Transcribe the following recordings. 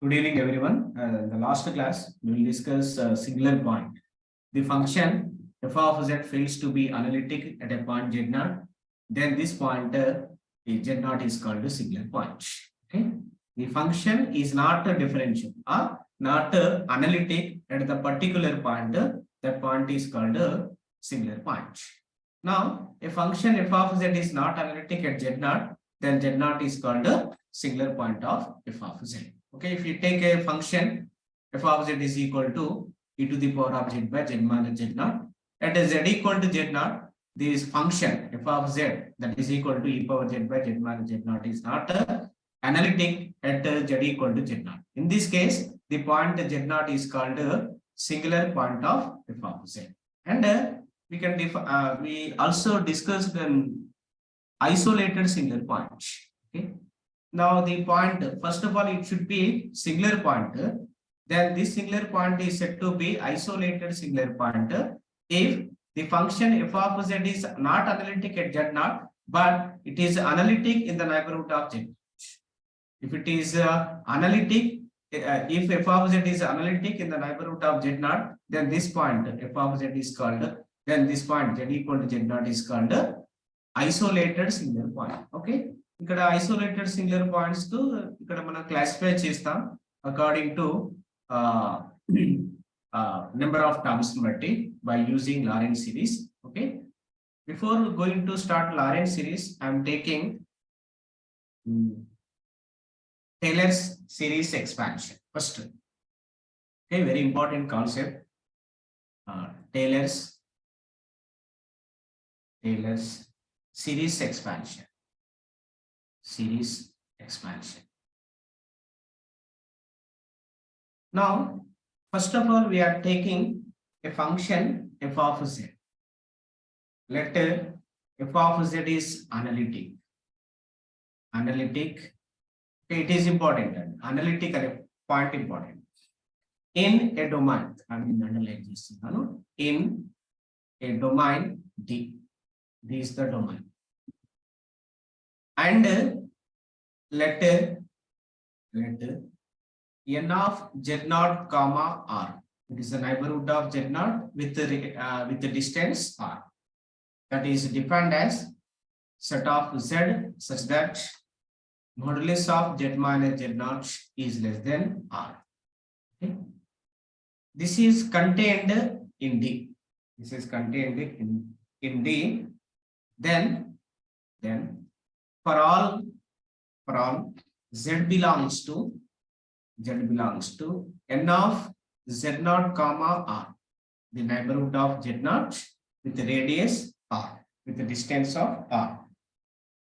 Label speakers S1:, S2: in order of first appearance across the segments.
S1: Good evening, everyone. In the last class, we will discuss singular point. The function f of z fails to be analytic at a point z0, then this pointer z0 is called a singular point. Okay, the function is not a differential or not analytic at the particular point. That point is called a singular point. Now, a function f of z is not analytic at z0, then z0 is called a singular point of f of z. Okay, if you take a function f of z is equal to e to the power of z by z minus z0, at z equal to z0, this function f of z that is equal to e power z by z minus z0 is not analytic at z equal to z0. In this case, the point z0 is called a singular point of f of z. And we can we also discussed an isolated singular point. Okay. Now the point, first of all, it should be singular point. Then this singular point is said to be isolated singular point if the function f of z is not analytic at z0, but it is analytic in the neighborhood of z. If it is analytic, if f of z is analytic in the neighborhood of z0, then this point f of z is called, then this point z equal to z0 is called isolated singular point. Okay. ఇక్కడ isolated singular points కు ఇక్కడ మనం classify చేస్తాం according to number of terms బట్టి by using Lorentz series. Okay, before going to start Lorentz series, I am taking Taylor's series expansion first. Okay, very important concept. Taylor's series expansion. Now, first of all, we are taking a function f of z. Let f of z is analytic. Okay, it is important. Analytic point important. In a domain, I mean underline this. In a domain D. This is the domain. And let n of z0 comma r, it is the neighborhood of z0 with the distance r, that is defined as set of z such that modulus of z minus z0 is less than r. Okay. This is contained in D. This is contained in D. Then for all z belongs to n of z0 comma r, the neighborhood of z0 with the radius r, with the distance of r.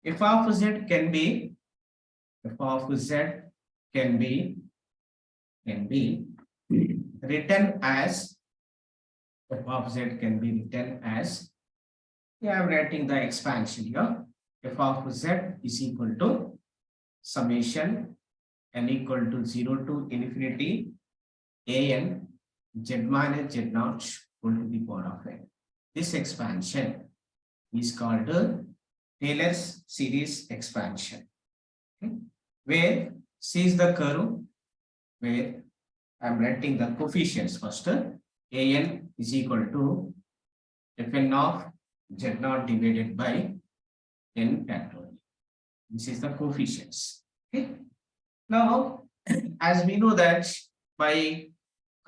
S1: f of z can be written as I am writing the expansion here. F of z is equal to summation n equal to 0 to infinity an z minus z0 whole to the power of n. This expansion is called Taylor's series expansion. Okay. Where C is the curve, where I am writing the coefficients first. An is equal to fn of z0 divided by n factorial. This is the coefficients. Okay. Now, as we know that by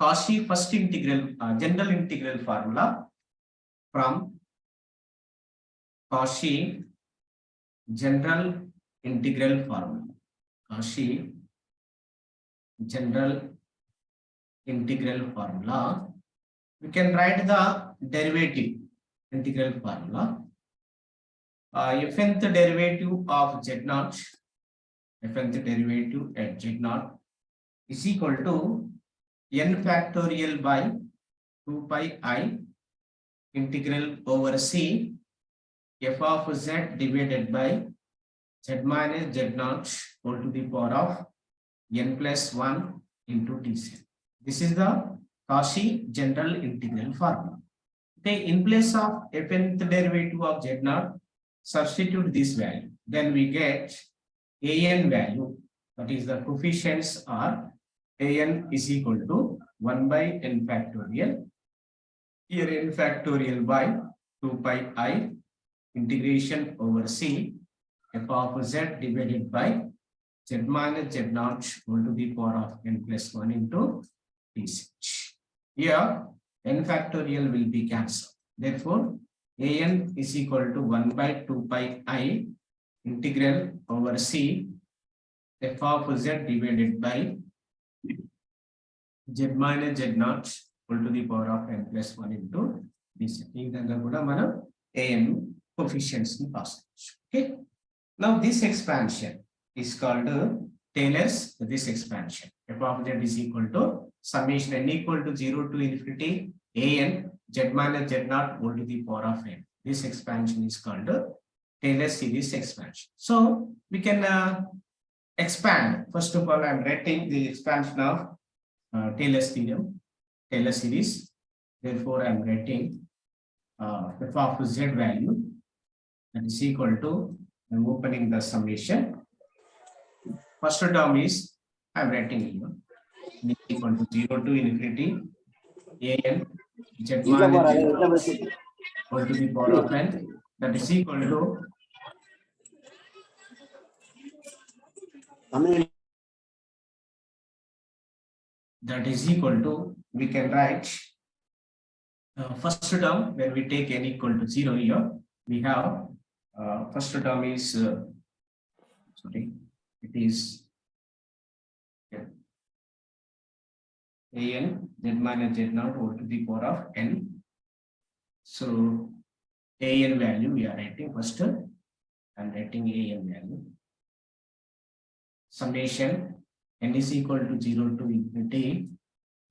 S1: Cauchy first integral, general integral formula, from Cauchy general integral formula, we can write the derivative integral formula. Fnth derivative of z0, fnth derivative at z0 is equal to n factorial by 2 pi I integral over c f of z divided by z minus z0 whole to the power of n plus 1 into dz. This is the Cauchy general integral formula. Okay, in place of fnth derivative of z0, substitute this value, then we get an value, that is the coefficients are an is equal to 1 by n factorial. Here n factorial by 2 pi I integration over c f of z divided by z minus z naught whole to the power of n plus 1 into dch. Here n factorial will be cancelled. Therefore, an is equal to 1 by 2 pi I integral over c f of z divided by z minus z naught whole to the power of n plus 1 into dc. ఈ విధంగా కూడా మనం an coefficients ని pass చేయొచ్చు. Okay. Now this expansion is called Taylor's this expansion. F of z is equal to summation n equal to 0 to infinity an z minus z naught whole to the power of n. This expansion is called Taylor's series expansion. So we can expand. First of all, I am writing the expansion of Taylor's theorem, Taylor series. Therefore, I am writing f of z value that is equal to, I am opening the summation. First term is, I am writing here, equal to 0 to infinity an z minus z whole to the power of n, that is equal to we can write first term when we take n equal to 0 here, we have first term is it is an z minus z naught whole to the power of n. So an value we are writing first. I'm writing an value. Summation n is equal to 0 to infinity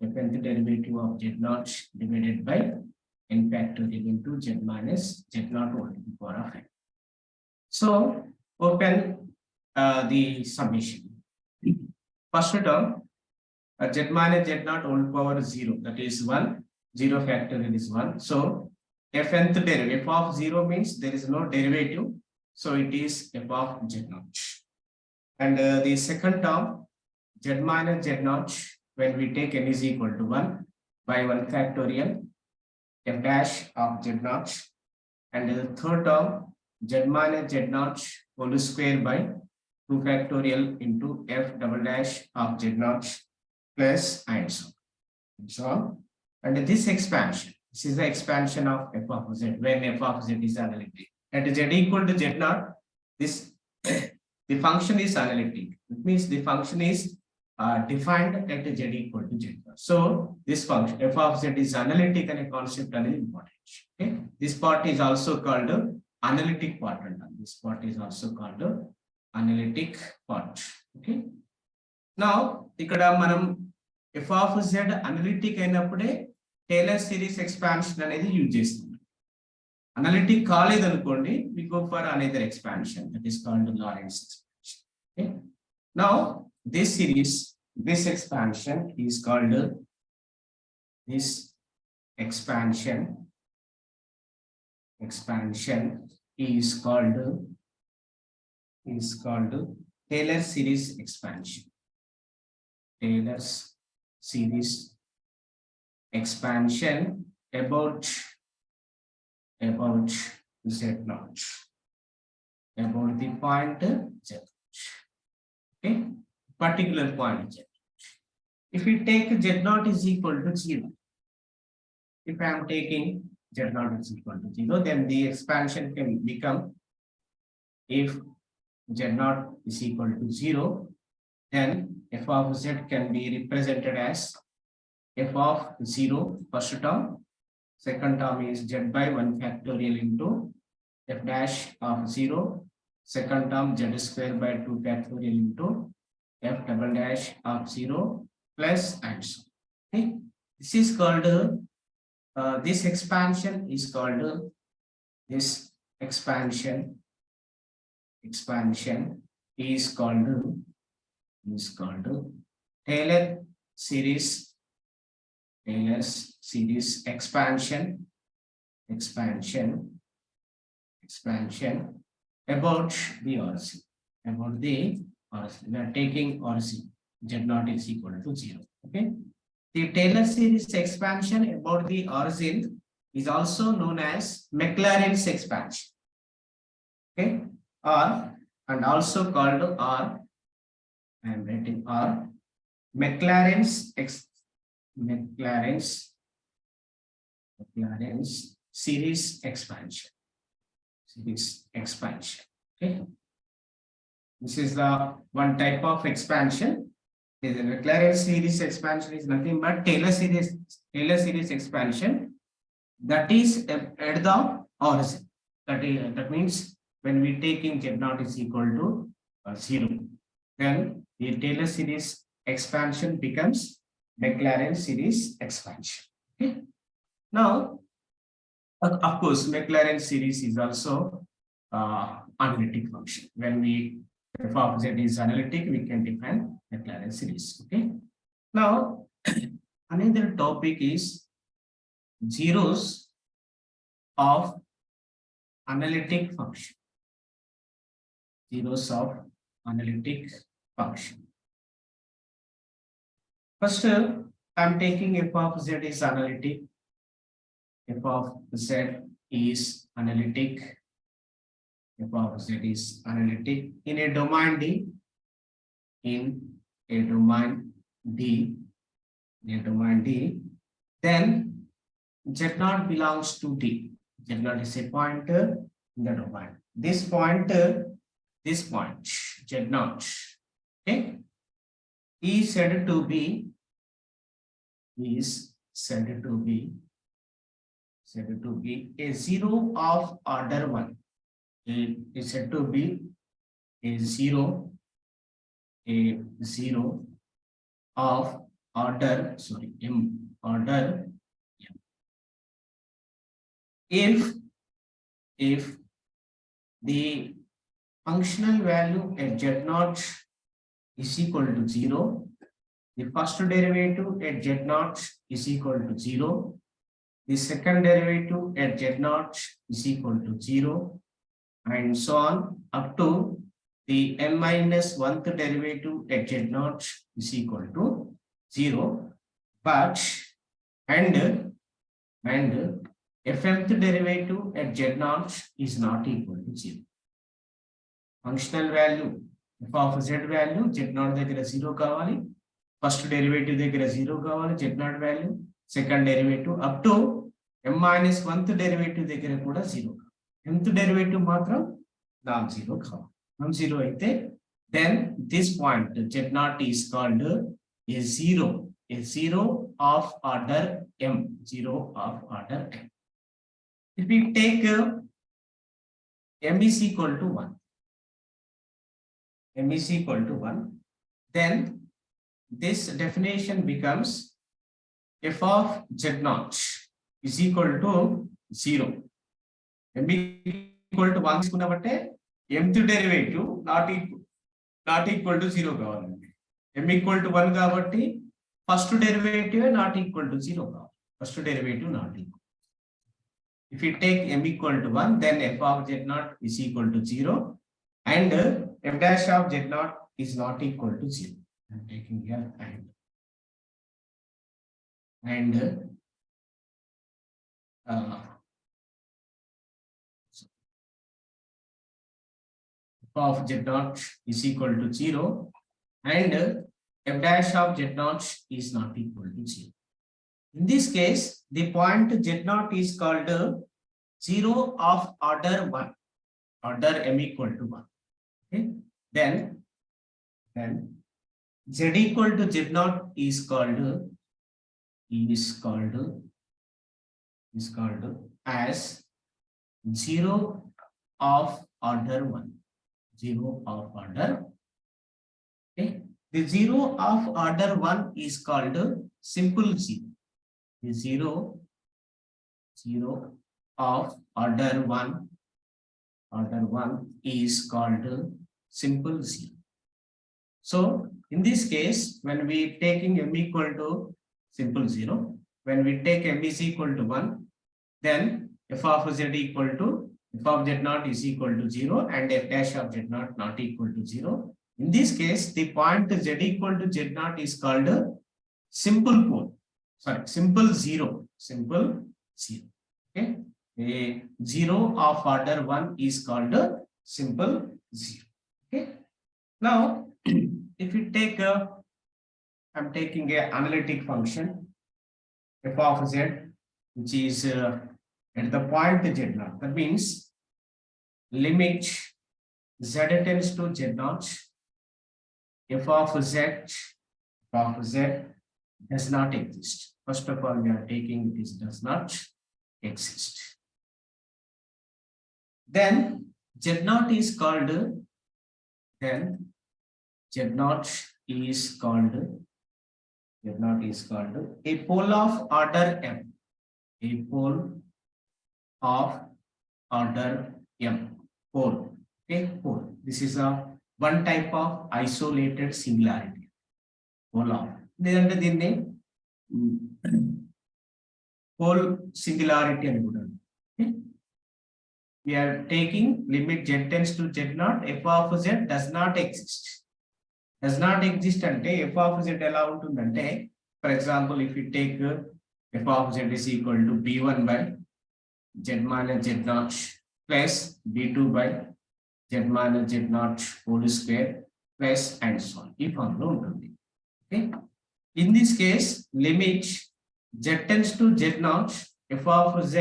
S1: nth derivative of z naught divided by n factorial into z minus z naught whole to the power of n. So open the summation. First term z minus z naught whole power 0, that is 1, 0 factorial is 1. So fnth derivative, f of 0 means there is no derivative, so it is f of z naught. And the second term z minus z naught, when we take n is equal to 1 by 1 factorial f dash of z naught, and the third term z minus z naught whole square by 2 factorial into f double dash of z naught plus and so on. And this expansion, this is the expansion of f of z when f of z is analytic. At z equal to z naught, this the function is analytic. It means the function is defined at z equal to z naught. So this function f of z is analytic and a concept is important. Okay, this part is also called analytic part. This part is also called analytic part. Okay. Now ikkada manam f of z analytic అయినప్పుడే Taylor series expansion అనేది use చేస్తాం. Analytic కాలేదు అనుకోండి, we go for another expansion that is called Lorentz expansion. Okay. Now this series, this expansion is called this expansion is called Taylor series expansion. Taylor's series expansion about z naught, about the point z naught. Okay, particular point z. If we take z naught is equal to 0, if I am taking z naught is equal to 0, then the expansion can become, if z naught is equal to 0, then f of z can be represented as f of 0 first term, second term is z by 1 factorial into f dash of 0, second term z square by 2 factorial into f double dash of 0 plus and so. Okay, this is called this expansion is called this expansion is called Taylor series expansion about the origin. We are taking origin. Z0 is equal to 0. Okay. The Taylor series expansion about the origin is also known as Maclaurin's expansion. Okay. Or and also called R. I am writing R. Maclaurin's series expansion. Okay. This is the one type of expansion. The Maclaurin series expansion is nothing but Taylor series expansion that is at the origin. That means when we take in Z0 is equal to 0, then the Taylor series expansion becomes Maclaurin series expansion. Okay. Now, of course, Maclaurin series is also analytic function. When we f of z is analytic, we can define Maclaurin series. Okay. Now, another topic is zeros of analytic function. Zeros of analytic function. First, I'm taking f of z is analytic. F of z is analytic. F of z is analytic in a domain D. In a domain D. Then Z0 belongs to D. Z0 is a pointer in the domain. This point, Z0, okay, is said to be a zero of order 1. It is said to be a zero of order, order if the functional value at Z0 is equal to 0, the first derivative at Z0 is equal to 0, the second derivative at Z0 is equal to 0, and so on up to the n-1th derivative at Z0 is equal to 0, but and fmth derivative at Z0 is not equal to 0. Functional value f of z value Z0 దగ్గర 0 కావాలి, first derivative దగ్గర 0 కావాలి Z0 value, second derivative up to m-1th derivative దగ్గర కూడా 0. mth derivative మాత్రం non zero కావాలి. Non zero అయితే then this point Z0 is called a zero of order m, If we take m is equal to 1, then this definition becomes f of Z0 is equal to 0. m equal to 1 తీసుకున్నామంటే mth derivative not equal to 0 కావాలండి. m equal to 1 కాబట్టి first derivative not equal to 0 కావాలి. First derivative not equal. If you take m equal to 1, then f of Z0 is equal to 0 and f dash of Z0 is not equal to 0. I am taking here and f of Z0 is equal to 0 and f dash of Z0 is not equal to 0. In this case, the point Z0 is called 0 of order 1, order m equal to 1. Okay. Then z equal to Z0 is called as 0 of order 1. 0 of order. Okay. The 0 of order 1 is called simple 0. The 0 of order 1 is called simple 0. So in this case, when we taking m equal to simple 0, when we take m is equal to 1, then f of z equal to f of Z0 is equal to 0 and f dash of Z0 not equal to 0. In this case, the point z equal to z0 is called a simple pole. Sorry, simple zero. Simple zero. Okay. A zero of order 1 is called a simple zero. Okay. Now, if you take a, I'm taking a analytic function f of z, which is at the point z0. That means limit z tends to z0. F of z does not exist. First of all, we are taking this does not exist. Then z0 is called, a pole of order m. A pole of order m. Pole. Okay, pole. This is a one type of isolated singularity. Pole of. Then pole singularity and okay. We are taking limit z tends to z0, f of z does not exist. Does not exist ante f of z ela untundante, for example, if you take f of z is equal to b1 by z minus z0 plus b2 by z minus z0 whole square plus and so on. If on, okay. In this case, limit z tends to z0, f of z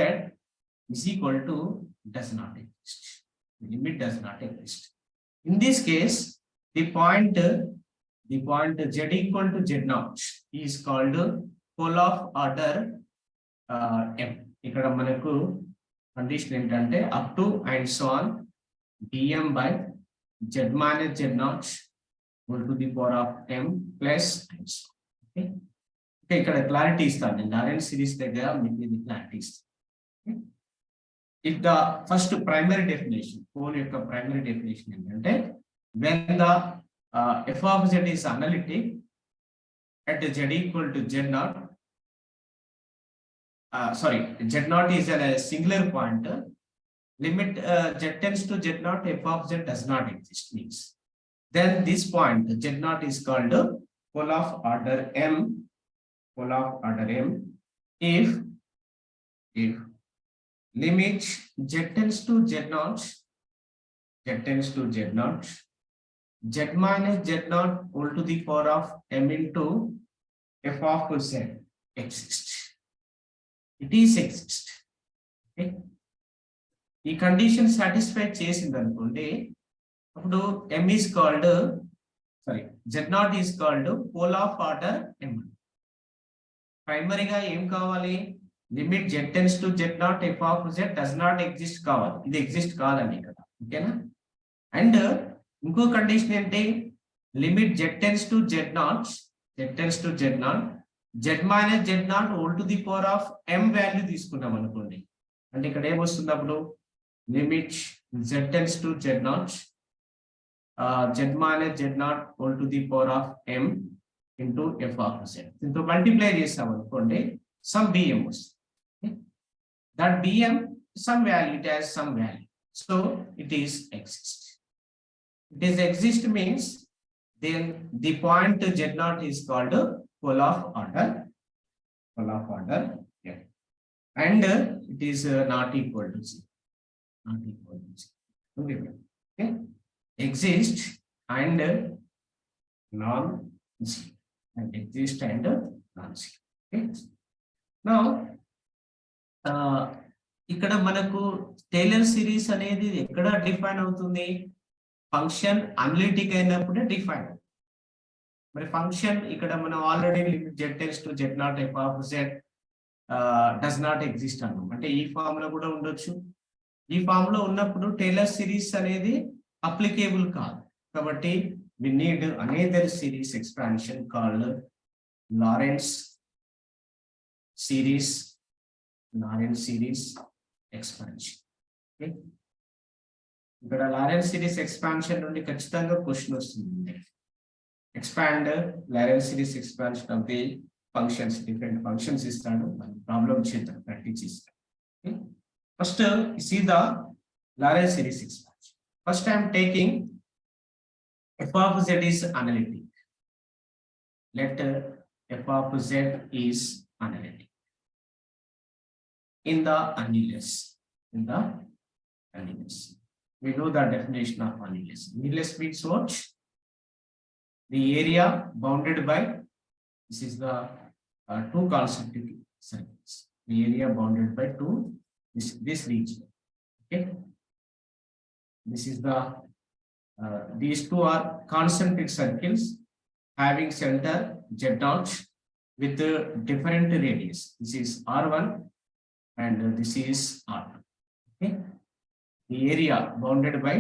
S1: is equal to does not exist. The limit does not exist. In this case, the point z equal to z0 is called pole of order m. ఇక్కడ మనకు condition ఏంటంటే up to and so on dm by z minus z0 whole to the power of m plus and so on. Okay. Okay, ఇక్కడ clarity ఇస్తాను నేను Lawrence series దగ్గర మీకు ఇది clarity ఇస్తాను. If the first primary definition, pole యొక్క primary definition ఏంటంటే when the f of z is analytic at z equal to z0, z0 is a singular point, limit z tends to z0, f of z does not exist means, then this point z0 is called pole of order m, if limit z tends to z0, z minus z0 whole to the power of m into f of z exists. It is exist. Okay. ఈ condition satisfy చేసింది అనుకోండి, అప్పుడు m is called, z0 is called pole of order m. ప్రైమరీగా ఏం కావాలి, limit z tends to z0, f of z does not exist కావాలి. ఇది exist కాదండి ఇక్కడ, ఓకేనా. అండ్ ఇంకో కండిషన్ ఏంటి, limit z tends to z0, z minus z0 whole to the power of m value తీసుకున్నాం అనుకోండి, అంటే ఇక్కడ ఏమొస్తుంది అప్పుడు limit z tends to z0, z minus z0 whole to the power of m into f of z. దీంతో multiply చేస్తాం అనుకోండి, some bm వస్తుంది. That bm some value, it has some value, so it is exist. It is exist means then the point z0 is called pole of order yeah. And it is not equal to 0. Okay. Exist and non-zero, and exist and non-zero. Okay. Now ఇక్కడ మనకు Taylor series అనేది ఎక్కడ define అవుతుంది, function analytic అయినప్పుడే define. మరి function ఇక్కడ మనం already limit z tends to z0, f of z does not exist అన్నాం, అంటే ఈ ఫామ్ లో కూడా ఉండొచ్చు. ఈ ఫామ్ లో ఉన్నప్పుడు టేలర్ సిరీస్ అనేది అప్లికేబుల్ కాదు, కాబట్టి we need another series expansion called Lorentz series expansion. Okay. ఇక్కడ లారెన్స్ సిరీస్ ఎక్స్పాన్షన్ నుండి ఖచ్చితంగా క్వశ్చన్ వస్తుంది. Expand Lawrence series expansion of the functions, different functions ఇస్తాడు, ప్రాబ్లమ్ చేద్దాం, ప్రాక్టీస్ చేస్తాం. First see the Lorentz series expansion. First I am taking f of z is analytic. Let f of z is analytic in the annulus. In the annulus, we know the definition of annulus. Annulus means what? The area bounded by, this is the two concentric circles. The area bounded by two, this region. Okay, this is the these two are concentric circles having center z0 with a different radius. This is r1 and this is r2. Okay, the area bounded by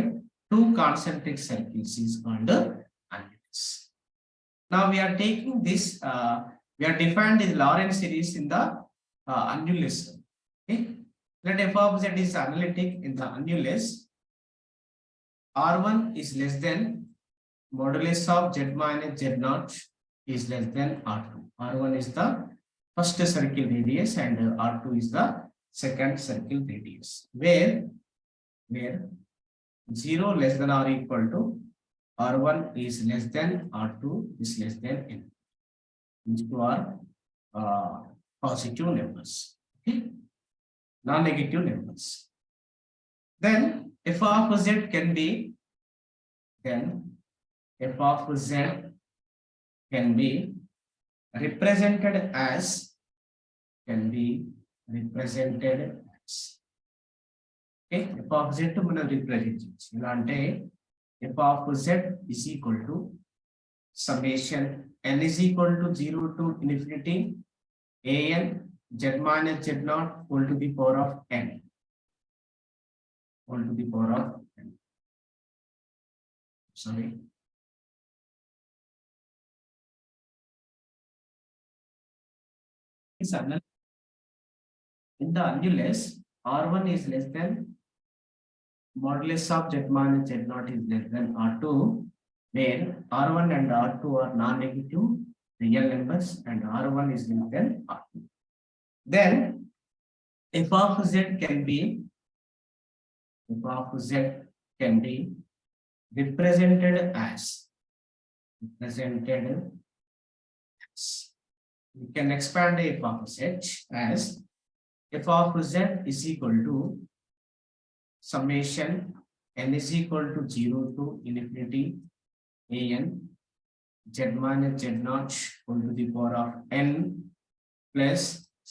S1: two concentric circles is called annulus. Now we are taking this. We are defined the Lorentz series in the annulus. Okay, let f of z is analytic in the annulus. R1 is less than modulus of z minus z0 is less than R2. R1 is the first circle radius and R2 is the second circle radius. Where 0 less than or equal to R1 is less than R2 is less than N. These two are positive numbers. Okay, non-negative numbers. Then f of z can be represented as okay, f of z మనం represent చేయొచ్చు. ఎలా అంటే f of z is equal to summation n is equal to 0 to infinity an z minus z0 whole to the power of n. Whole to the power of n. Sorry. In the annulus, R1 is less than modulus of z minus z0 is less than R2, where R1 and R2 are non-negative real numbers and R1 is less than R2. Then f of z can be represented as we can expand f of z as f of z is equal to summation n is equal to 0 to infinity an z minus z0 whole to the power of n plus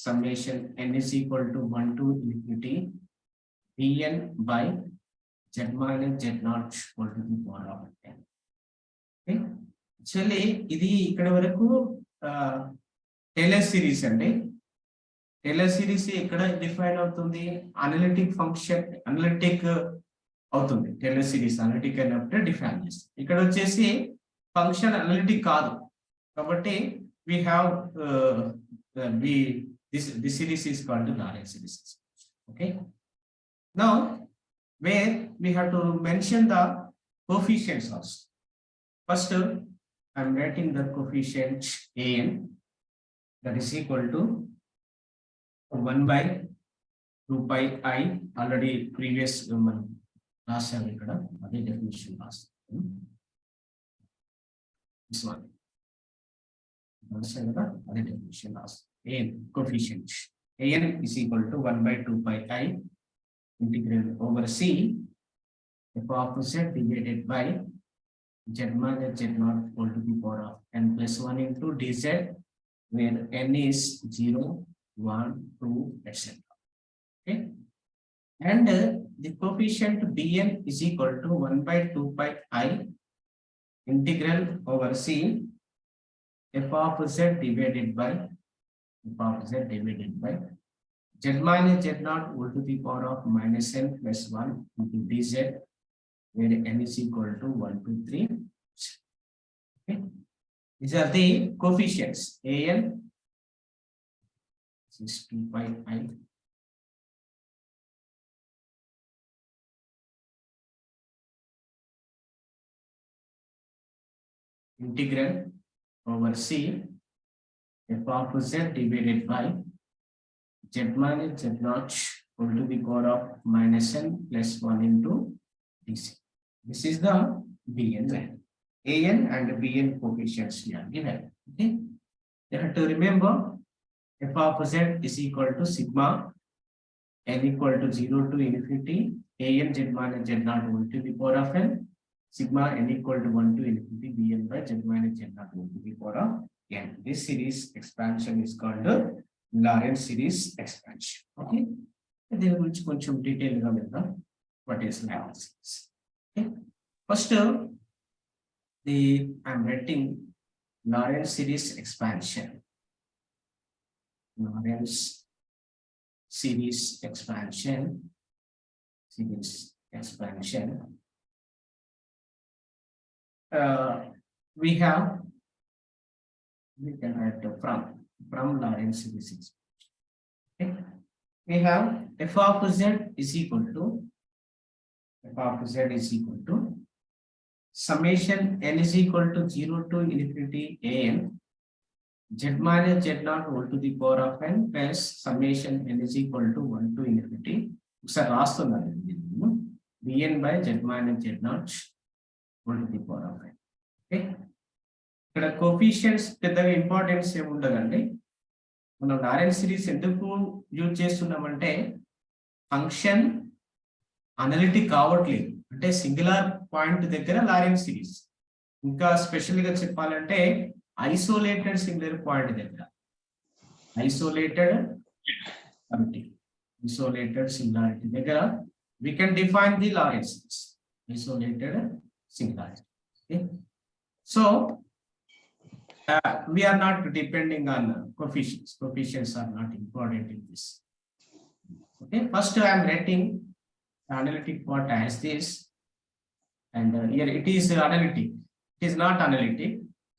S1: summation n is equal to 1 to infinity dn by z minus z0 whole to the power of n. Okay, actually ఇది ఇక్కడ వరకు Taylor series అండి. Taylor series ఇక్కడ define అవుతుంది, analytic function analytic అవుతుంది. Taylor series analytic అయినప్పుడు define చేస్తుంది. ఇక్కడ వచ్చేసి ఫంక్షన్ అనలిటిక్ కాదు కాబట్టి we have this series is called the Lorentz series. Okay, now where we have to mention the coefficients also. First I am writing the coefficient an, that is equal to 1 by 2 pi I. Already previous last time ikkada ade definition last this one last time kada ade definition last. An coefficient an is equal to 1 by 2 pi I integral over c f of z divided by z minus z0 whole to the power of n plus 1 into dz, where n is 0, 1, 2, etc. Okay, and the coefficient bn is equal to 1 by 2 pi I integral over c f of z divided by z minus z0 whole to the power of minus n plus 1 into dz, where n is equal to 1, 2, 3. Okay, these are the coefficients. An is 2 pi I integral over c f of z divided by z minus z0 whole to the power of minus n plus 1 into dc. This is the bn value. AN and BN coefficients here given. Okay, you have to remember f of z is equal to sigma n equal to 0 to infinity AN z minus z naught whole to the power of n, sigma n equal to 1 to infinity Bn by z minus z naught whole to the power of n. This series expansion is called Lorentz series expansion. Okay, దీని గురించి కొంచెం detail గా వెళ్దాం. What is Lorentz series? Okay, first I'm writing Lorentz series expansion. Lorentz series expansion. We can write from Lorentz series expansion. Okay. We have f of z is equal to summation n is equal to 0 to infinity an z minus z naught whole to the power of n plus summation n is equal to 1 to infinity ఒకసారి రాస్తున్నాను bn by z minus z naught whole to the power of n. Okay, ఇక్కడ coefficients పెద్దగా importance ఏమి ఉండదండి. మనం Lawrence series ఎందుకు use చేస్తున్నామంటే function analytic కావట్లేదు అంటే సింగులర్ పాయింట్ దగ్గర లారెన్స్ సిరీస్, ఇంకా స్పెషల్ గా చెప్పాలంటే ఐసోలేటెడ్ సింగులర్ పాయింట్ దగ్గర ఐసోలేటెడ్ సింగులారిటీ దగ్గర we can define the Lorentz series, isolated singularity. Okay, so we are not depending on coefficients. Coefficients are not important in this. Okay, first I am writing analytic part as this, and here it is analytic. It is not analytic,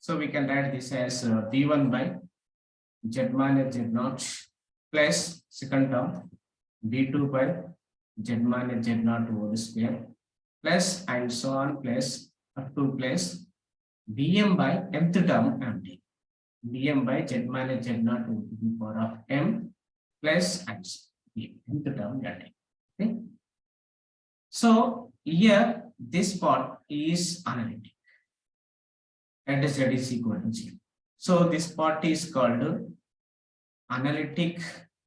S1: so we can write this as b1 by z minus z naught plus second term b2 by z minus z naught whole square plus and so on plus up to plus bm by mth term empty bm by z minus z naught to the power of m plus and mth term empty. Okay, so here this part is analytic and z is equal to 0. So this part is called analytic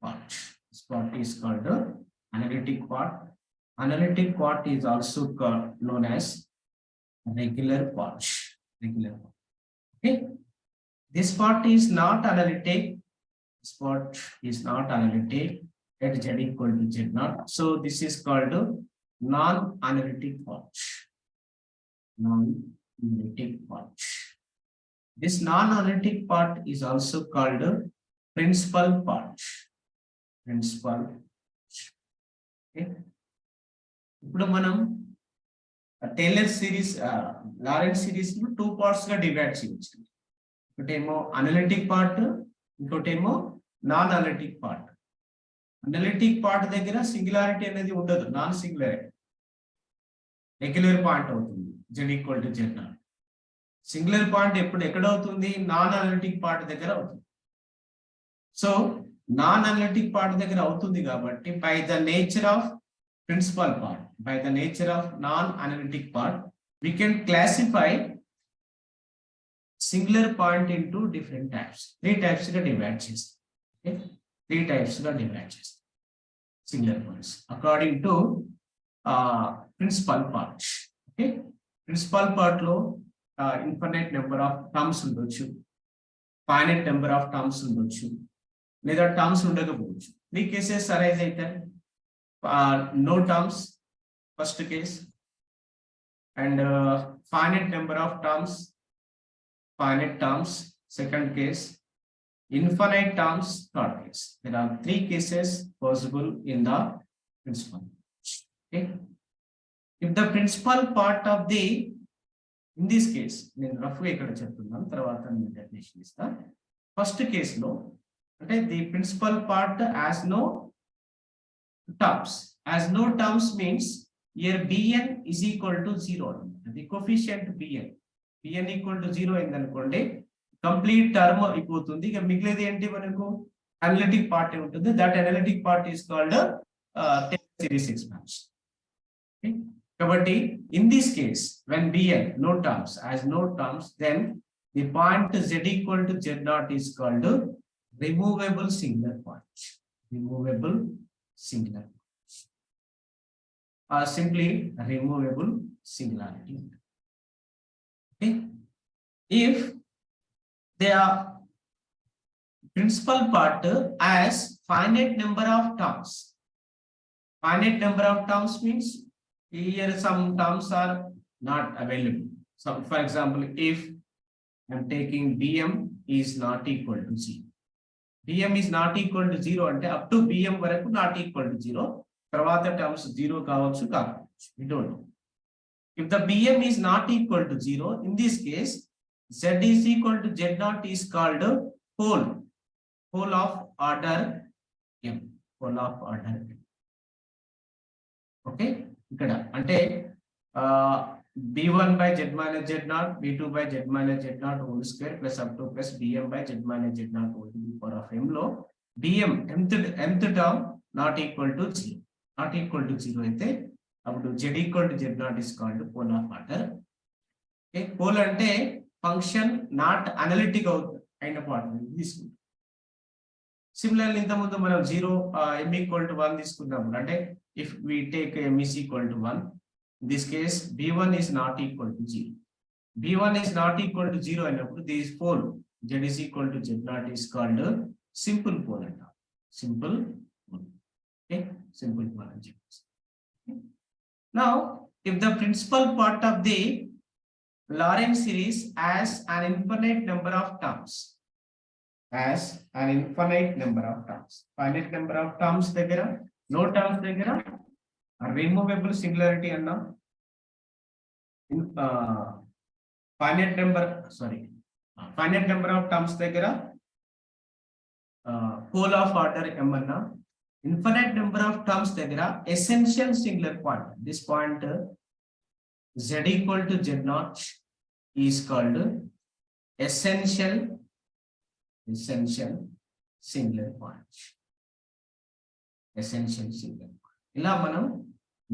S1: part. This part is called analytic part. Analytic part is also known as regular part. Okay, this part is not analytic. This part is not analytic at z equal to z naught. So this is called non-analytic part. This non-analytic part is also called principal part. Okay, ఇప్పుడు మనం Taylor series Lawrence series ను 2 parts గా divide చేయొచ్చు. ఒకటేమో analytic part, ఇంకోటేమో non analytic part. Analytic part దగ్గర singularity అనేది ఉండదు, నాన్ సింగులర్ రెగ్యులర్ పాయింట్ అవుతుంది z equal to z naught. Singular point ఎక్కడ అవుతుంది? నాన్ అనలిటిక్ పార్ట్ దగ్గర అవుతుంది. సో నాన్ అనలిటిక్ పార్ట్ దగ్గర అవుతుంది కాబట్టి by the nature of principal part, by the nature of non-analytic part, we can classify singular point into different types. 3 types ga divide chestam. Okay, 3 types ga divide chestam singular points according to principal part. Okay, principal part lo infinite number of terms undochu, finite number of terms undochu, లేదా terms ఉండకపోవచ్చు. 3 cases arise అయితే no terms first case, and finite number of terms second case, infinite terms third case. There are 3 cases possible in the principal. Okay, if the principal part of the, in this case నేను rough గా ఇక్కడ చెప్తున్నాను, తర్వాత నేను definition ఇస్తా. First case లో అంటే the principal part has no terms. As no terms means here bn is equal to 0. The coefficient bn equal to 0 అయిందనుకోండి, కంప్లీట్ టర్మ్ అయిపోతుంది. ఇక మిగిలేది ఏంటి మనకు? అనలిటిక్ పార్ట్ ఉంటుంది. That analytic part is called Taylor series expansion. Kabatti, in this case, when Bn no terms as no terms, then the point z equal to z naught is called removable singular point. Removable singular point. Or simply removable singularity. Okay. If they are principal part as finite number of terms. Finite number of terms means here some terms are not available. So for example, if I'm taking Bm is not equal to 0. Bm is not equal to 0 and up to Bm varaku not equal to 0. Tarvata terms 0 kavachu kaavachu. We don't know. If the Bm is not equal to 0, in this case, Z is equal to Z naught is called pole of order M. Pole of order M. Okay? Ante B1 by Z minus Z naught, B2 by Z minus Z naught whole square plus up to plus Bm by Z minus Z naught whole to the power of M low. Bm mth term not equal to 0. Not equal to 0 అయితే అప్పుడు Z equal to Z naught is called pole of order. Okay, pole అంటే function not analytic అయిన part తీసుకుంటాం. Similarly ఇంత ముందు మనం 0 m equal to 1 తీసుకున్నప్పుడు అంటే if we take m is equal to 1, in this case b1 is not equal to 0. b1 is not equal to 0 అయినప్పుడు this pole Z is equal to Z naught is called simple pole అంటాం. Simple pole. Okay, simple pole అని చెప్పేసి. Now, if the principal part of the Lorentz series has an infinite number of terms, finite number of terms దగ్గర, no terms దగ్గర, removable singularity అన్నా, finite number of terms దగ్గర, pole of order M అన్నా, infinite number of terms దగ్గర essential singular point. This point Z equal to Z naught is called essential singular point. Essential singular point. ఇలా మనం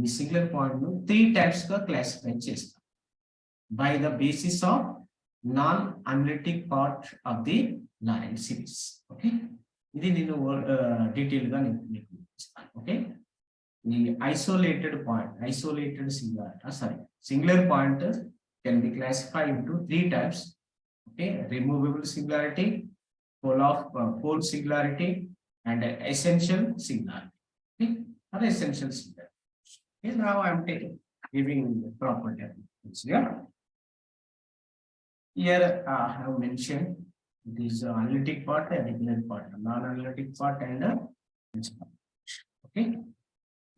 S1: ఈ singular point ను 3 types గా classify చేస్తాం by the basis of non-analytic part of the Lorentz series. Okay. ఇది నేను detail గా మీకు ఇస్తాను. ఓకే, ఈ isolated singular point can be classified into 3 types. Okay, removable singularity, pole singularity and essential singularity. Okay, or essential singularity. Okay, now I am giving proper definitions here. Here I have mentioned this analytic part and regular part, non-analytic part and principal. Okay.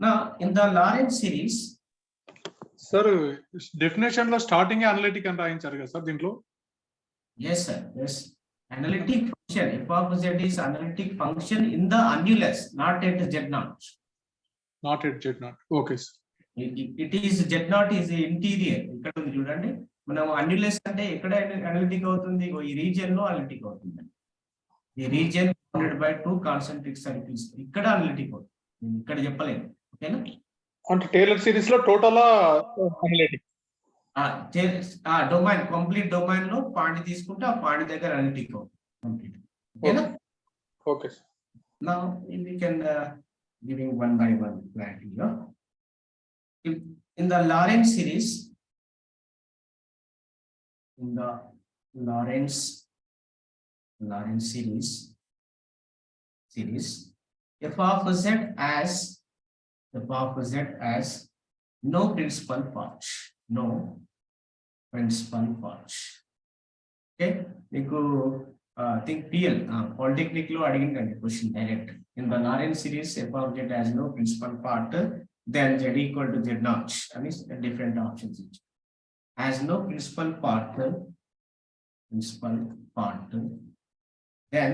S1: Now in the Lorentz series,
S2: sir, definition lo starting analytic and రాయించారు కదా sir దీంట్లో?
S1: Yes sir, yes. Analytic function, f of z is analytic function in the annulus, not at z naught.
S2: Not at z naught. Okay sir.
S1: It is z naught is interior. ఇక్కడ ఉంది చూడండి, మనం అన్యులస్ అంటే ఎక్కడ analytic అవుతుంది, ఈ region లో analytic అవుతుంది. ఈ region bounded by 2 concentric circles, ఇక్కడ అనలిటిక్ అవుతుంది. నేను ఇక్కడ చెప్పలేను. ఓకేనా,
S2: అంటే టేలర్ సిరీస్ లో total analytic
S1: domain, complete domain లో పాయింట్ తీసుకుంటే ఆ పాయింట్ దగ్గర అనలిటిక్ అవుతుంది కంప్లీట్. ఓకేనా,
S2: okay sir.
S1: Now we can giving one by one clarity here. In the Lorentz series, in the Lorentz series, f of z as no principal part. Okay, మీకు think PL polytechnic లో అడిగిందండి question direct. In the Lorentz series, f of z has no principal part, then z equal to z naught అని different options ఇచ్చారు. Has no principal part, then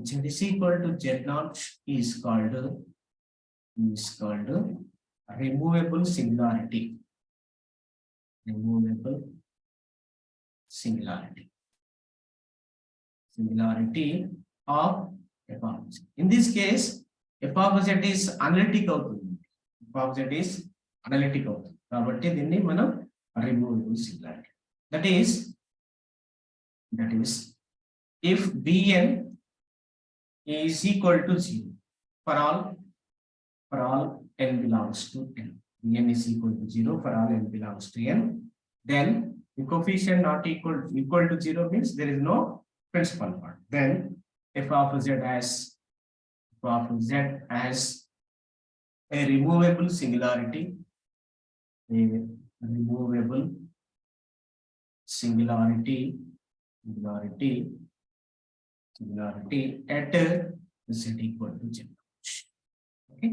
S1: z is equal to z naught is called removable singularity. Singularity of f of z. In this case, f of z is analytic అవుతుంది. f of z is analytic అవుతుంది. కాబట్టి దీన్ని మనం removable singularity. That is if Bn is equal to 0 for all n belongs to n. Bn is equal to 0 for all n belongs to n. Then the coefficient not equal to 0 means there is no principal part. Then f of z as a removable singularity, at z equal to 0. Okay.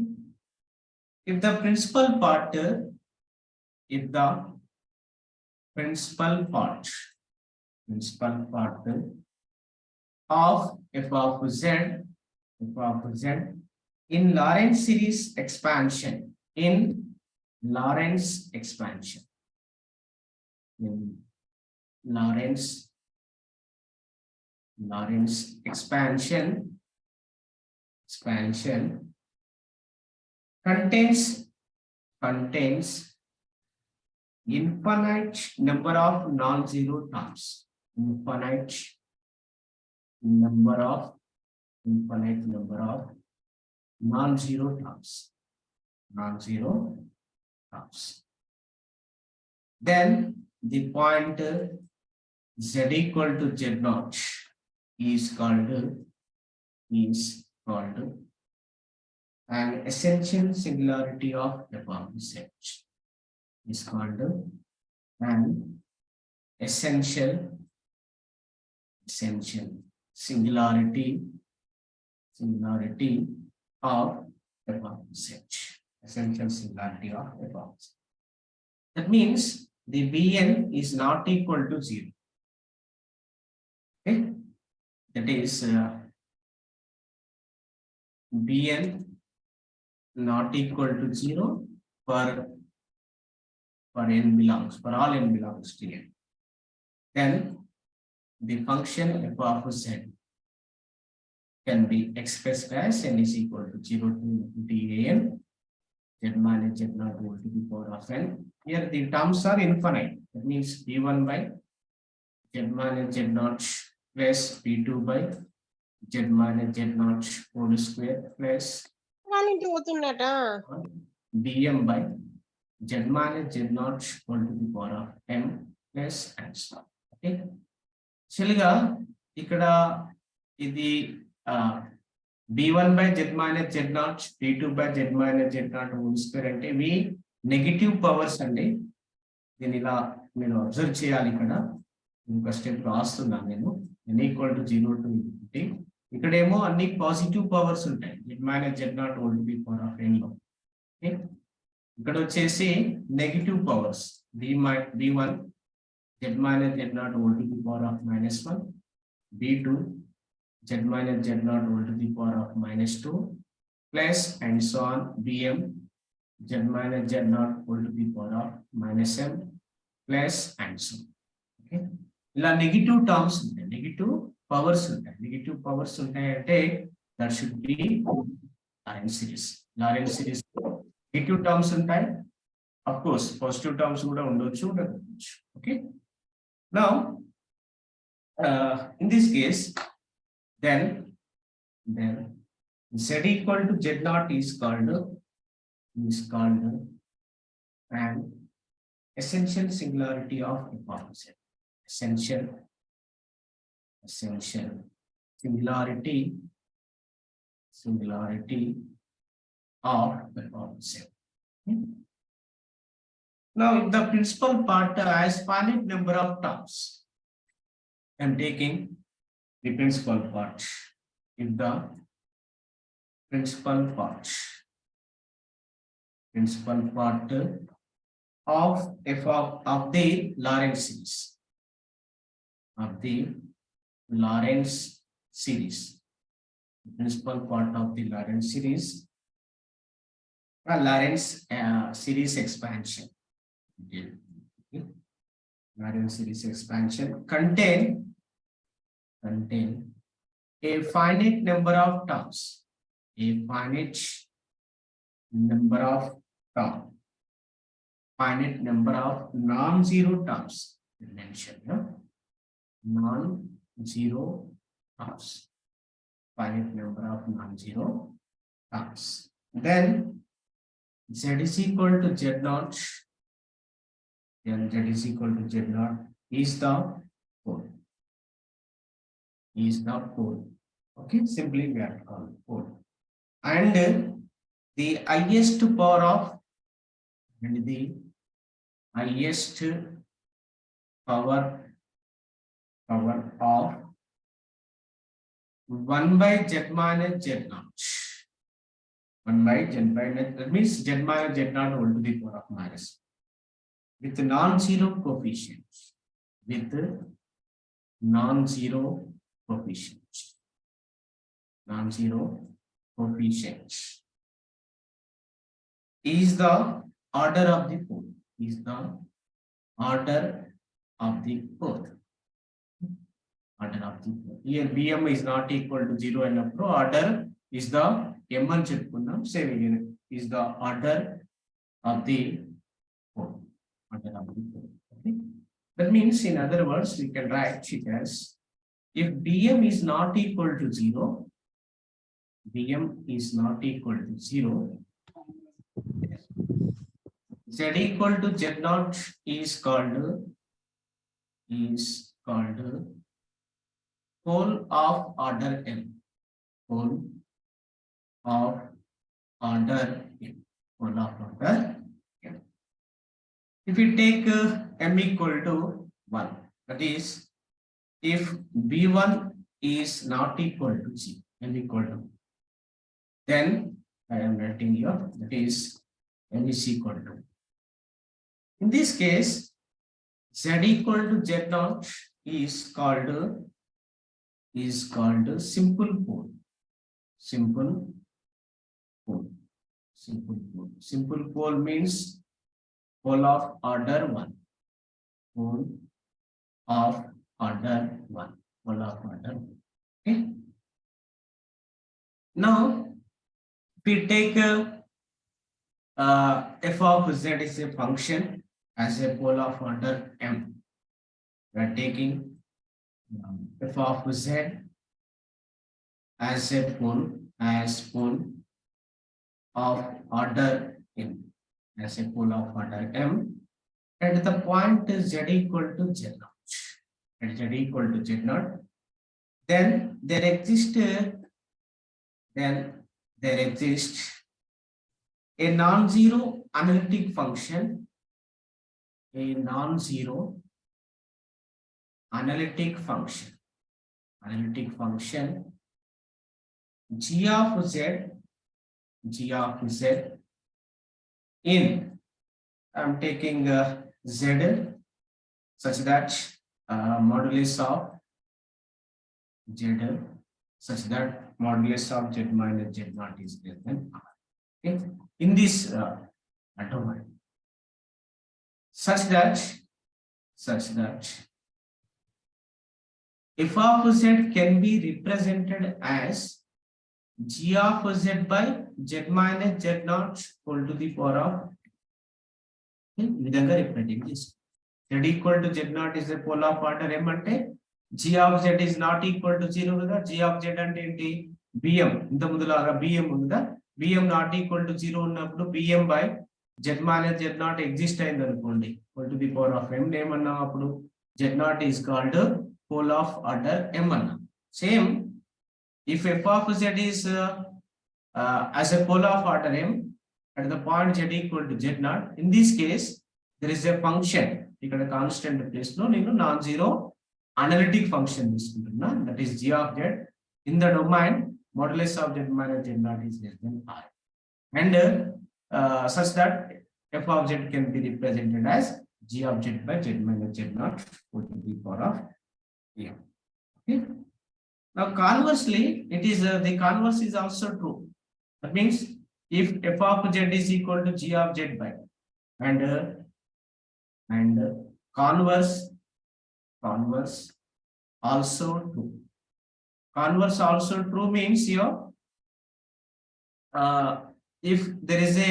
S1: If the principal part of f of z in Lorentz series expansion, Lorentz expansion contains infinite number of non-zero terms. Infinite number of non-zero terms. Then the point z equal to z0 is called an essential singularity of f of z. Is called an essential singularity of f of z. Essential singularity of f of z. That means the Bn is not equal to 0. Okay, that is Bn not equal to 0 for all n belongs to n. Then the function f of z can be expressed as n is equal to 0 to dan z minus z0 whole to the power of n. Here the terms are infinite. That means b1 by z minus z0 plus b2 by z minus z0 whole square plus bm by z minus z0 whole to the power of m plus and so on. Okay. Chiliga ikkada idi b1 by z minus z0 b2 by z minus z0 whole square ante we negative powers andi. దీని ఇలా మీరు observe చేయాలి. ఇక్కడ ఒక step రాస్తున్నా నేను n equal to 0 to infinity. ఇక్కడేమో అన్ని పాజిటివ్ పవర్స్ ఉంటాయి z minus z0 whole to the power of n లో. ఓకే, ఇక్కడ వచ్చేసి negative powers b1 z minus z0 whole to the power of -1, b2 z minus z0 whole to the power of -2 plus and so on bm z minus z0 whole to the power of -m plus and so on. Okay, ఇలా negative terms ఉంటాయి, negative powers ఉంటాయి అంటే that should be Laurent series. Negative terms ఉంటాయి, of course positive terms కూడా ఉండొచ్చు. Okay, now in this case then z equal to z0 is called an essential singularity of f of z. Essential singularity of f of z. Now, if the principal part has finite number of terms, I am taking the principal part. If the principal part of f of the Lorentz series, principal part of the Lorentz series, Lorentz series expansion. Lorentz series expansion contain a finite number of terms. finite number of non-zero terms mentioned. Non-zero terms. Finite number of non-zero terms. Then Z is equal to Z naught. Then Z is equal to Z naught is the pole. Is the pole. Okay, simply we have to call it pole. And the highest power of power of 1 by Z minus Z naught. 1 by Z minus, that means Z minus Z naught whole to the power of minus. With non-zero coefficients. With non-zero coefficients. Non-zero coefficients. Is the order of the pole. Is the order of the pole. Order of the pole. Here Bm is not equal to 0 and order is the M1 chepukundam. Same again is the order of the pole. Order of the pole. Okay. That means in other words we can write it as if Bm is not equal to 0, Bm is not equal to 0, Z equal to Z naught is called pole of order M. Pole of order M. Pole of order M. If we take M equal to 1, that is, if B1 is not equal to 0, M equal to, then I am writing here, that is, M is equal to. In this case, Z equal to Z naught is called simple pole. Simple pole. Simple pole. Simple pole means pole of order 1. Pole of order 1. Pole of order 1. Okay. Now, we take f of z is a function as a pole of order M. We are taking f of z as a pole of order M, as a pole of order M, at the point z equal to z naught. At z equal to z naught, then there exists a non-zero analytic function, analytic function g of z in, I'm taking z such that modulus of z such that modulus of z minus z naught is less than r. Okay. In this domain, such that f of z can be represented as g of z by z minus z naught whole to the power of, vidhanga representing this. Z equal to z naught is a pole of order M ante g of z is not equal to 0 kada. G of z ante enti bm, inta mudulaga bm unda, bm not equal to 0 ఉన్నప్పుడు bm by z minus z naught exist అయింది అనుకోండి, whole to the power of m ఏమన్నా అప్పుడు z naught is called pole of order M అన్నా. Same, if f of z is as a pole of order M at the point z equal to z naught, in this case there is a function ఇక్కడ constant place లో నేను non zero analytic function తీసుకుంటున్నా, that is g of z in the domain modulus of z minus z naught is less than r, and such that f of z can be represented as g of z by z minus z naught whole to the power of m. Okay. Now conversely, it is the converse is also true. That means if f of z is equal to g of z by and converse also true. Converse also true means here if there is a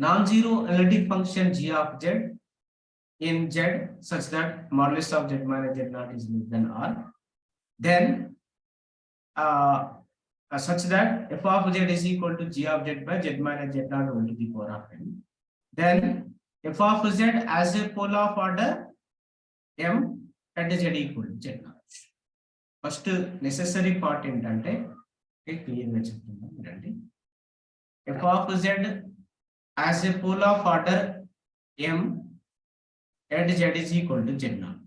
S1: non-zero analytic function g of z in z such that modulus of z minus z naught is less than r, then such that f of z is equal to g of z by z minus z naught whole to the power of n. Then f of z as a pole of order m at z equal to z naught. First necessary part ఏంటంటే clear గా చెప్తున్నాను వినండి. f of z as a pole of order m at z is equal to z naught.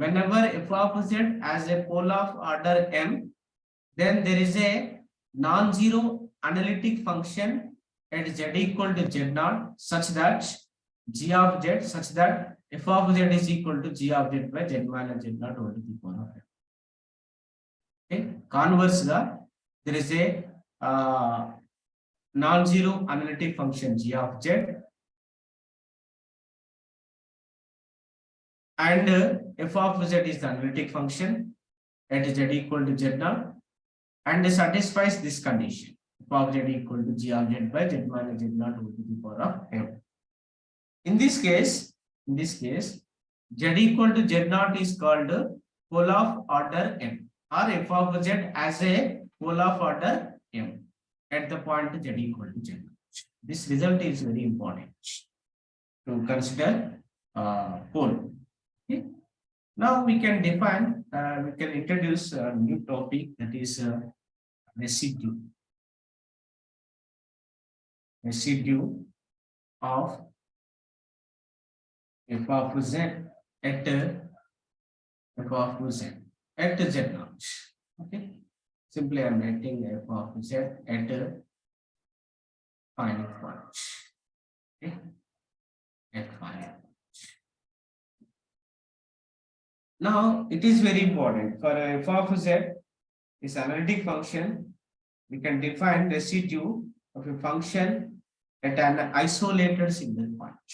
S1: Whenever f of z as a pole of order m, then there is a non-zero analytic function at z equal to z naught such that g of z such that f of z is equal to g of z by z minus z naught whole to the power of n. Okay. Conversely, there is a non-zero analytic function g of z and f of z is the analytic function at z equal to z naught and satisfies this condition. F of z equal to g of z by z minus z naught whole to the power of m. In this case, z equal to z naught is called pole of order m, or f of z as a pole of order m at the point z equal to z naught. This result is very important to consider pole. Okay. Now we can define, we can introduce a new topic, that is residue. Residue of f of z at f of z at z naught. Okay. Simply I am writing f of z at finite point. Okay. At finite. Now it is very important for f of z is analytic function. We can define residue of a function at an isolated single point.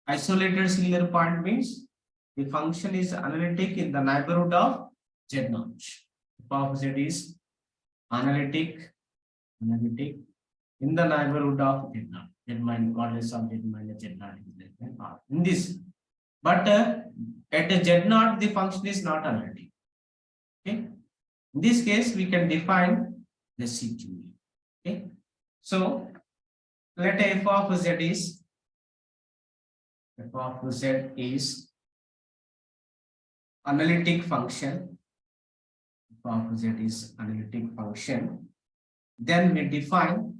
S1: Isolated single point means the function is analytic in the neighborhood of z naught. F of z is analytic in the neighborhood of z naught. Z minus modulus of z minus z naught is less than r. In this, but at z naught the function is not analytic. Okay. In this case, we can define residue. Okay. So let f of z is analytic function. F of z is analytic function. Then we define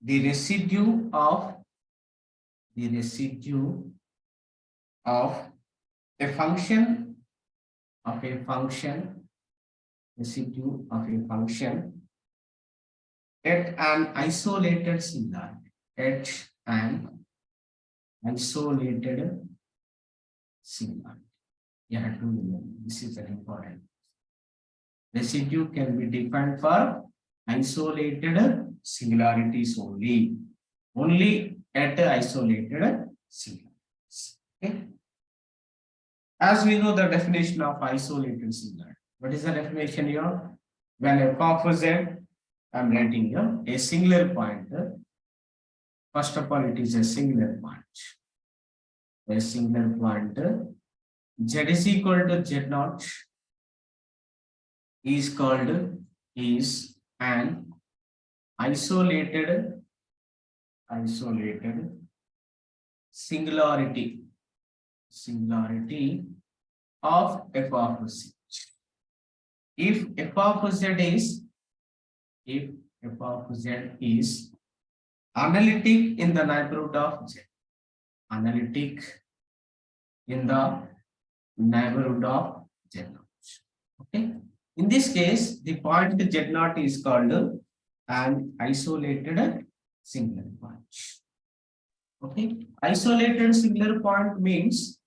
S1: the residue of a function residue of a function at an isolated singularity. You have to remember, this is very important. Residue can be defined for isolated singularities only at isolated singularities. Okay. As we know the definition of isolated singularity. What is the definition here? When f of z, I am writing here a singular point. First of all, it is a singular point. A singular point. Z is equal to z naught is an isolated singularity of f of z. If f of z is analytic in the neighborhood of z, okay. In this case, the point z naught is called an isolated singular point. Okay. Isolated singular point means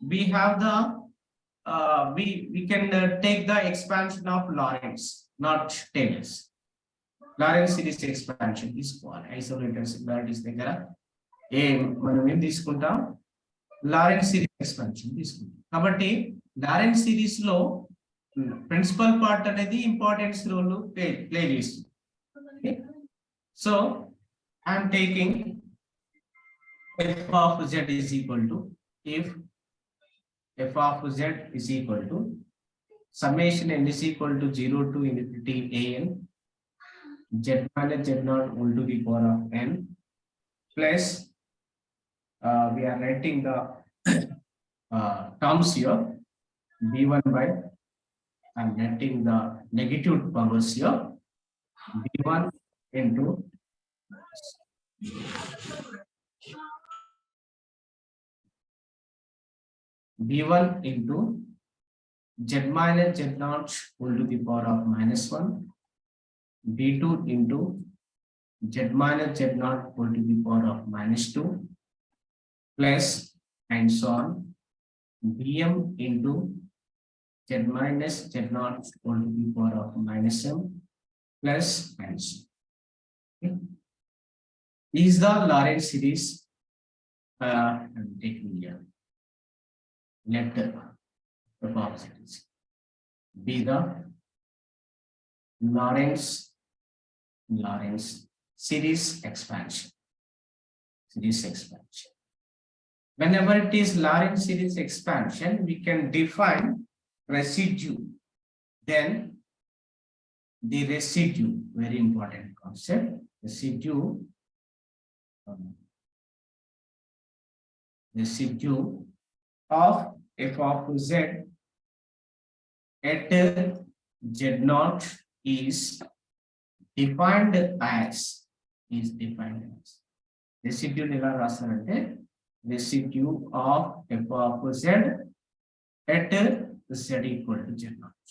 S1: we have the we can take the expansion of Lorentz, not Taylor's. Lorentz series expansion is called isolated singularities దగ్గర మనం ఏం తీసుకుంటాం, Laurent series expansion తీసుకుంటాం. కాబట్టి Laurent series లో principal part అనేది importance role play చేస్తుంది. Okay. So I am taking f of z is equal to, if f of z is equal to summation n is equal to 0 to infinity an z minus z naught whole to the power of n plus we are writing the terms here b1 by, I'm writing the negative powers here, b1 into b1 into z minus z naught whole to the power of -1, b2 into z minus z naught whole to the power of -2, plus and so on, bm into z minus z naught whole to the power of -m plus and so on. Okay. Is the Lorentz series. I'm taking here. Let the above series be the Lorentz series expansion. Whenever it is Lorentz series expansion, we can define residue. Then the residue, very important concept, residue of f of z at z naught is defined as residue ఎలా రాస్తారంటే residue of f of z at z equal to z naught,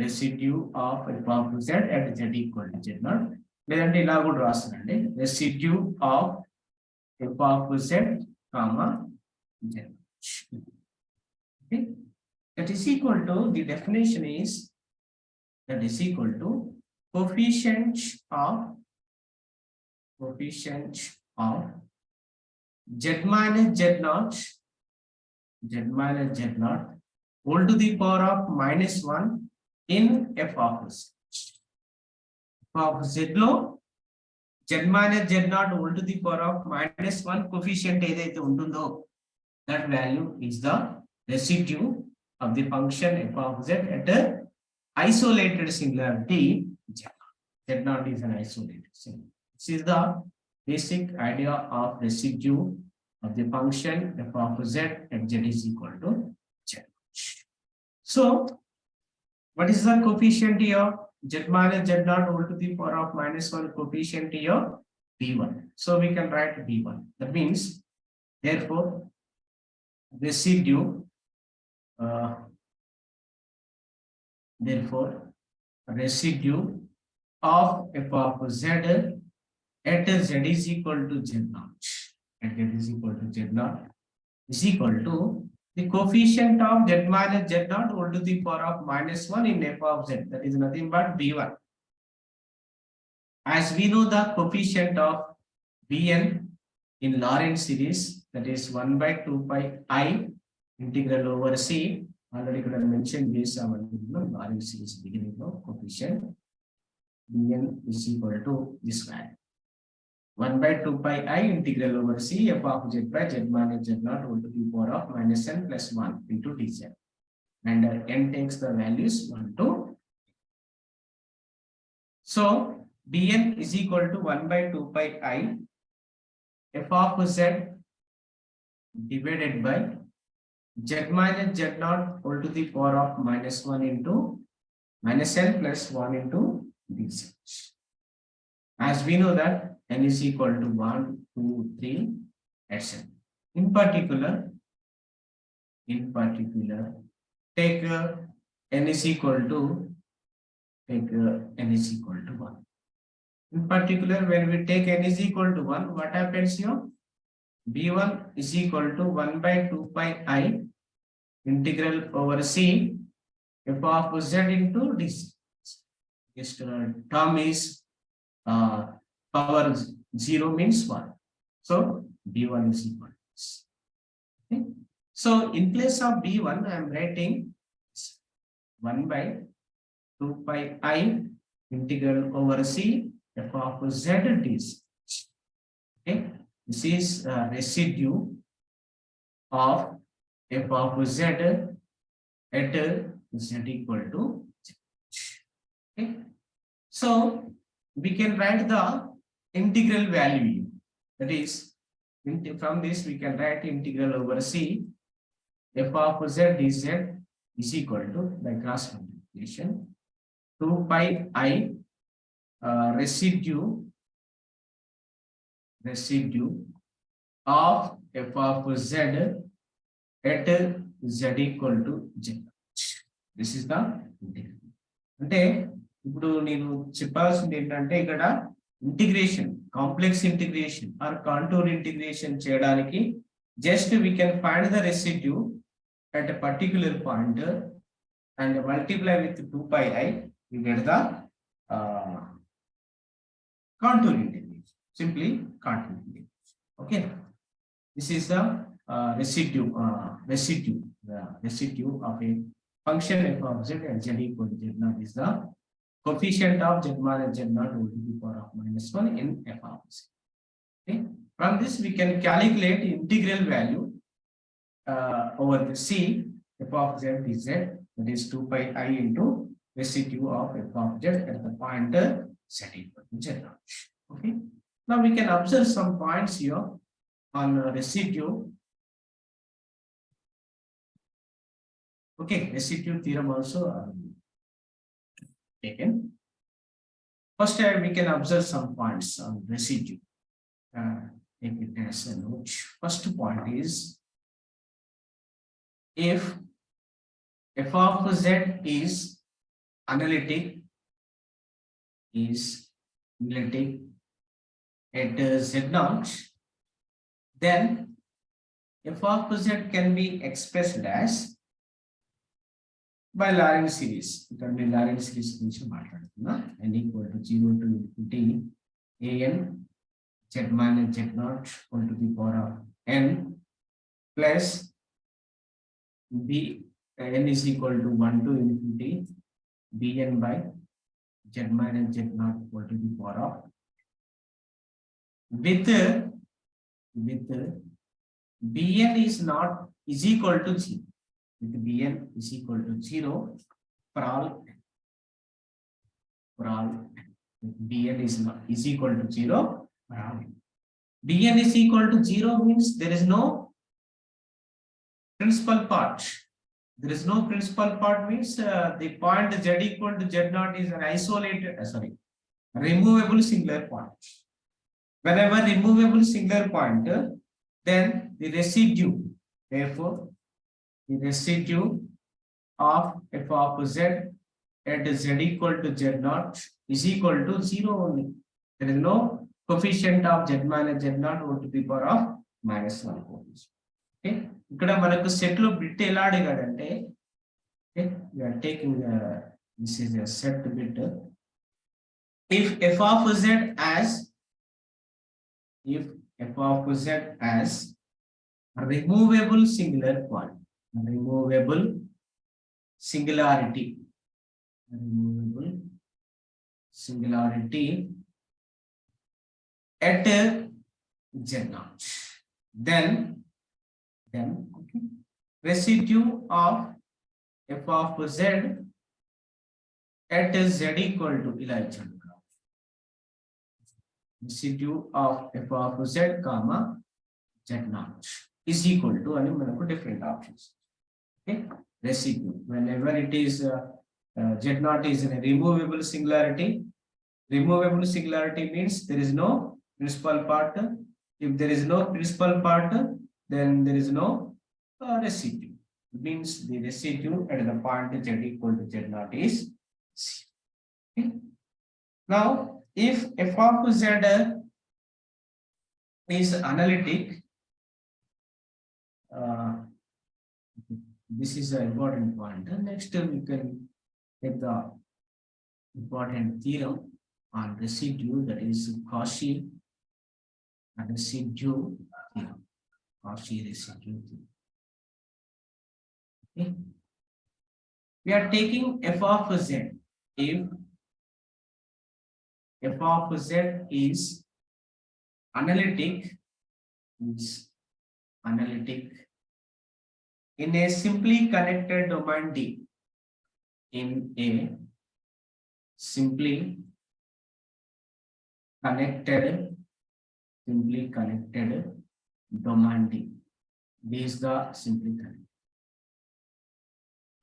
S1: residue of f of z at z equal to z naught, లేదంటే ఇలా కూడా రాస్తారండి residue of f of z comma z. Okay. That is equal to, the definition is that is equal to coefficient of z minus z naught whole to the power of -1 in f of z. F of z లో z minus z naught whole to the power of -1 coefficient ఏదైతే ఉంటుందో, that value is the residue of the function f of z at a isolated singularity z naught. Z naught is an isolated singularity. This is the basic idea of residue of the function f of z at z is equal to z. So what is the coefficient here? Z minus z naught whole to the power of -1 coefficient here, b1. So we can write b1. That means, therefore, residue of f of z at z is equal to z naught, is equal to the coefficient of z minus z naught whole to the power of -1 in f of z, that is nothing but b1. As we know the coefficient of bn in Lorentz series, that is 1 by 2 pi I integral over c. Already could have mentioned this Lorentz series beginning of coefficient bn is equal to this value, 1 by 2 pi I integral over c f of z by z minus z naught whole to the power of -n plus 1 into dz, and n takes the values 1 to. So bn is equal to 1 by 2 pi I f of z divided by z minus z naught whole to the power of -1 into -n plus 1 into dz. As we know that n is equal to 1, 2, 3, etc. In particular, take n is equal to 1. In particular, when we take n is equal to 1, what happens here? b1 is equal to 1 by 2 pi I integral over c f of z into dz. This term is power 0 means 1. So b1 is equal to this. Okay. So in place of b1, I am writing 1 by 2 pi I integral over C f of z dz. Okay, this is residue of f of z at z equal to z. Okay, so we can write the integral value. That is, from this we can write integral over C f of z dz is equal to, by cross multiplication, 2 pi I residue of f of z at z equal to z. This is the integral. అంటే ఇప్పుడు నేను చెప్పాల్సింది ఏంటంటే ఇక్కడ integration, complex integration or contour integration చేయడానికి just we can find the residue at a particular point and multiply with 2 pi I, we get the contour integration, simply contour integration. Okay, this is the residue of a function f of z and z equal to z naught is the coefficient of z minus z naught to the power of -1 in f of z. Okay, from this we can calculate integral value over the C f of z dz, that is 2 pi I into residue of f of z at the point z equal to z naught. Okay, now we can observe some points here on residue. Okay, residue theorem also taken. First, we can observe some points on residue. Take it as a note. First point is, if f of z is analytic at z naught, then f of z can be expressed as by Lorentz series. ఇక్కడ నేను Lorentz series గురించి మాట్లాడుతున్నా. n equal to 0 to infinity an z minus z naught equal to the power of n plus b n is equal to 1 to infinity bn by z minus z naught equal to the power of, with bn is equal to 0. With bn is equal to 0 for all bn is equal to 0 for all. Bn is equal to 0 means there is no principal part. There is no principal part means the point z equal to z naught is an isolated, removable singular point. Whenever removable singular point, then the residue, therefore the residue of f of z at z equal to z naught is equal to 0 only. There is no coefficient of z minus z naught to the power of -1. Okay, ఇక్కడ మనకు set లో bit ఎలా అడిగాడంటే, we are taking this is a set bit. If f of z as a removable singular point, removable singularity at z naught, then okay, residue of f of z at z equal to, ఇలా ఇచ్చాడు, residue of f of z comma z naught is equal to, అని మనకు different options. Okay, residue whenever it is z naught is a removable singularity. Removable singularity means there is no principal part. If there is no principal part, then there is no residue. It means the residue at the point z equal to z naught is c. Okay, now if f of z is analytic, this is an important point. Next we can take the important theorem on residue, that is Cauchy residue theorem. Cauchy residue theorem. Okay, We are taking f of z. If f of z is analytic in a simply connected domain D. In a simply connected domain D. This is the simply connected.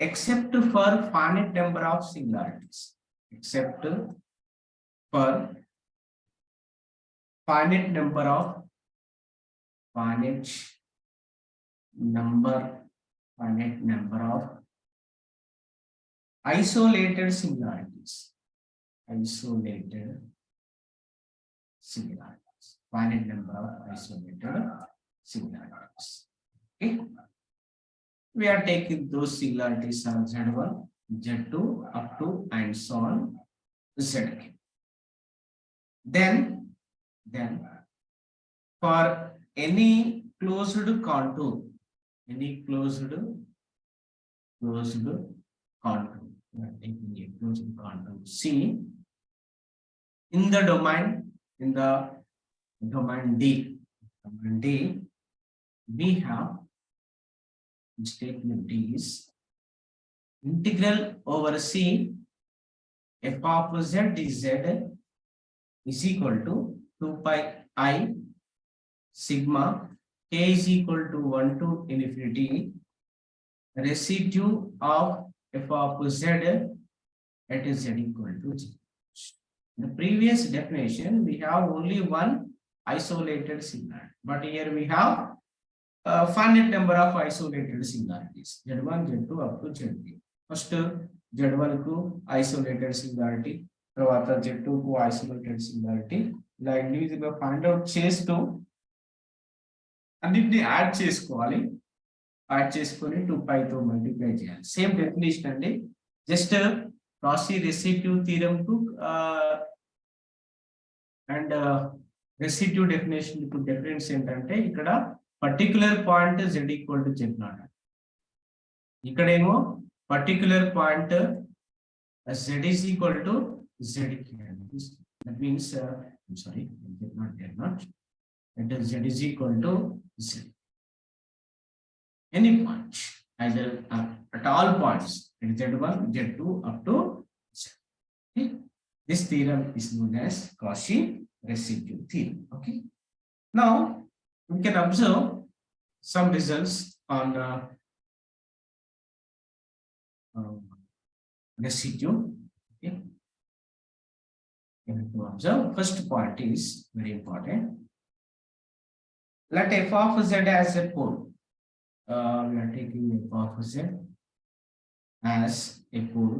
S1: Except for finite number of singularities. Except for finite number of isolated singularities. Finite number of isolated singularities. Okay. We are taking those singularities on Z1, Z2, up to and so on Zk. Then for any closed contour, we are taking a closed contour C in the domain D. We have statement is integral over C f of z dz is equal to 2 pi I sigma k is equal to 1 to infinity residue of f of z at z equal to 0. In the previous definition, we have only one isolated singularity, but here we have a finite number of isolated singularities Z1, Z2 up to Z3. First Z1 ku isolated singularity, తర్వాత Z2 ku isolated singularity. ఇలా individual గా find out చేస్తూ అన్నిటిని add చేసుకొని 2 పై తో multiply చేయాలి. Same definition అండి. Just Cauchy residue theorem కు అండ్ రెసిడ్యూ డెఫినేషన్ కు డిఫరెన్స్ ఏంటంటే ఇక్కడ particular point z equal to z0. ఇక్కడేమో particular point z is equal to z. That means I'm sorry, z0. That is z is equal to z. Any point, either at all points, z1, z2 up to z. Okay? This theorem is known as Cauchy residue theorem. Okay. Now we can observe some results on residue. Okay. You have to observe. First point is very important. Let f of z as a pole. We are taking f of z as a pole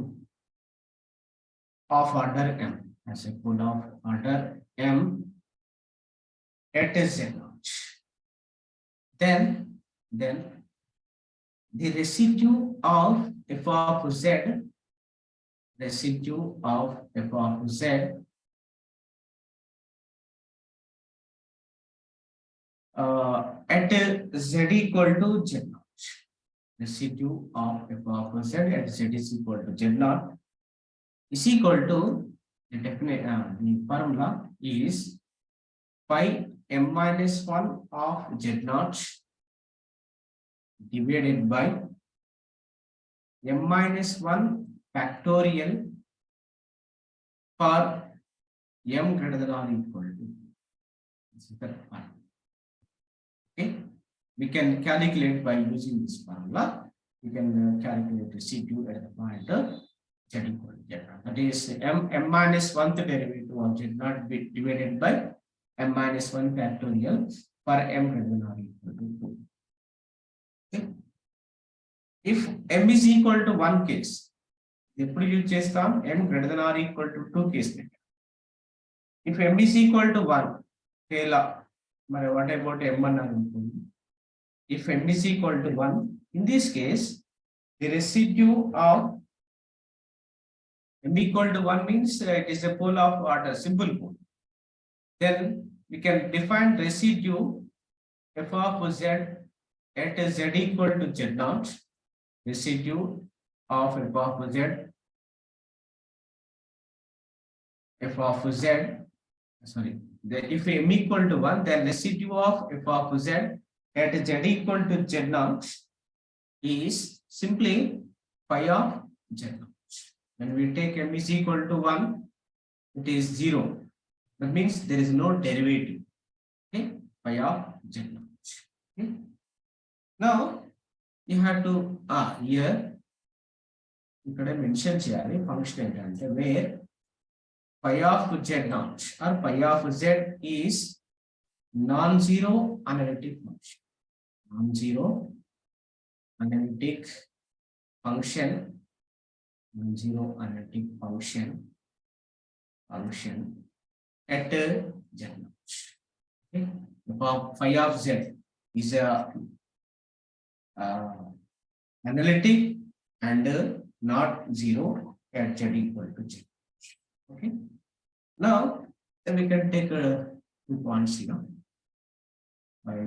S1: of order m, as a pole of order m at z0. Then the residue of f of z at z equal to z0. Residue of f of z at z is equal to z0 is equal to the definite the formula is pi m minus 1 of z0 divided by m minus 1 factorial for m greater than or equal to. This is the point. Okay, we can calculate by using this formula. We can calculate residue at the point z equal to z0. That is m minus 1th derivative of z0 divided by m minus 1 factorial for m greater than or equal to 2. Okay. If m is equal to 1 case, ఎప్పుడు use చేస్తాం m greater than or equal to 2 case. If m is equal to 1, Kela మరి what about m అన్నారు అనుకోండి. If m is equal to 1, in this case the residue of m equal to 1 means it is a pole of order, simple pole. Then we can define residue f of z at z equal to z0. Residue of f of z, f of z, sorry, if m equal to 1, then residue of f of z at z equal to z naught is simply phi of z naught. When we take m is equal to 1, it is 0. That means there is no derivative. Okay, phi of z naught. Okay. Now you have to here ఇక్కడ mention చేయాలి function ఏంటంటే wear phi of z naught or phi of z is non-zero analytic function. Non-zero analytic function. Non-zero analytic function at z naught. Okay. Phi of z is a analytic and not zero at z equal to z. Okay. Now then we can take 2 points here.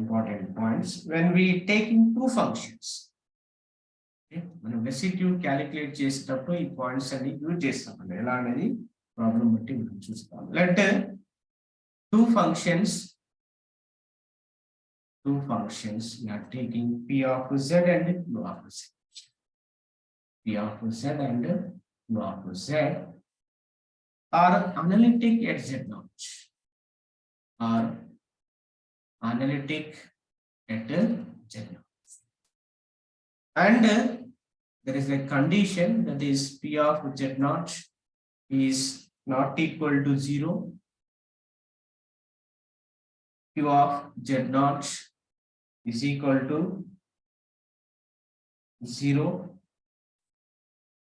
S1: Important points. When we taking two functions, okay, మనం residue calculate చేసేటప్పుడు ఈ points అన్ని use చేస్తాం. ఎలా అనేది problem బట్టి మనం చూస్తాం. Let two functions we are taking p of z and u of z. P of z and u of z are analytic at z naught. Are analytic at z naught. And there is a condition, that is p of z naught is not equal to 0. Q of z naught is equal to 0.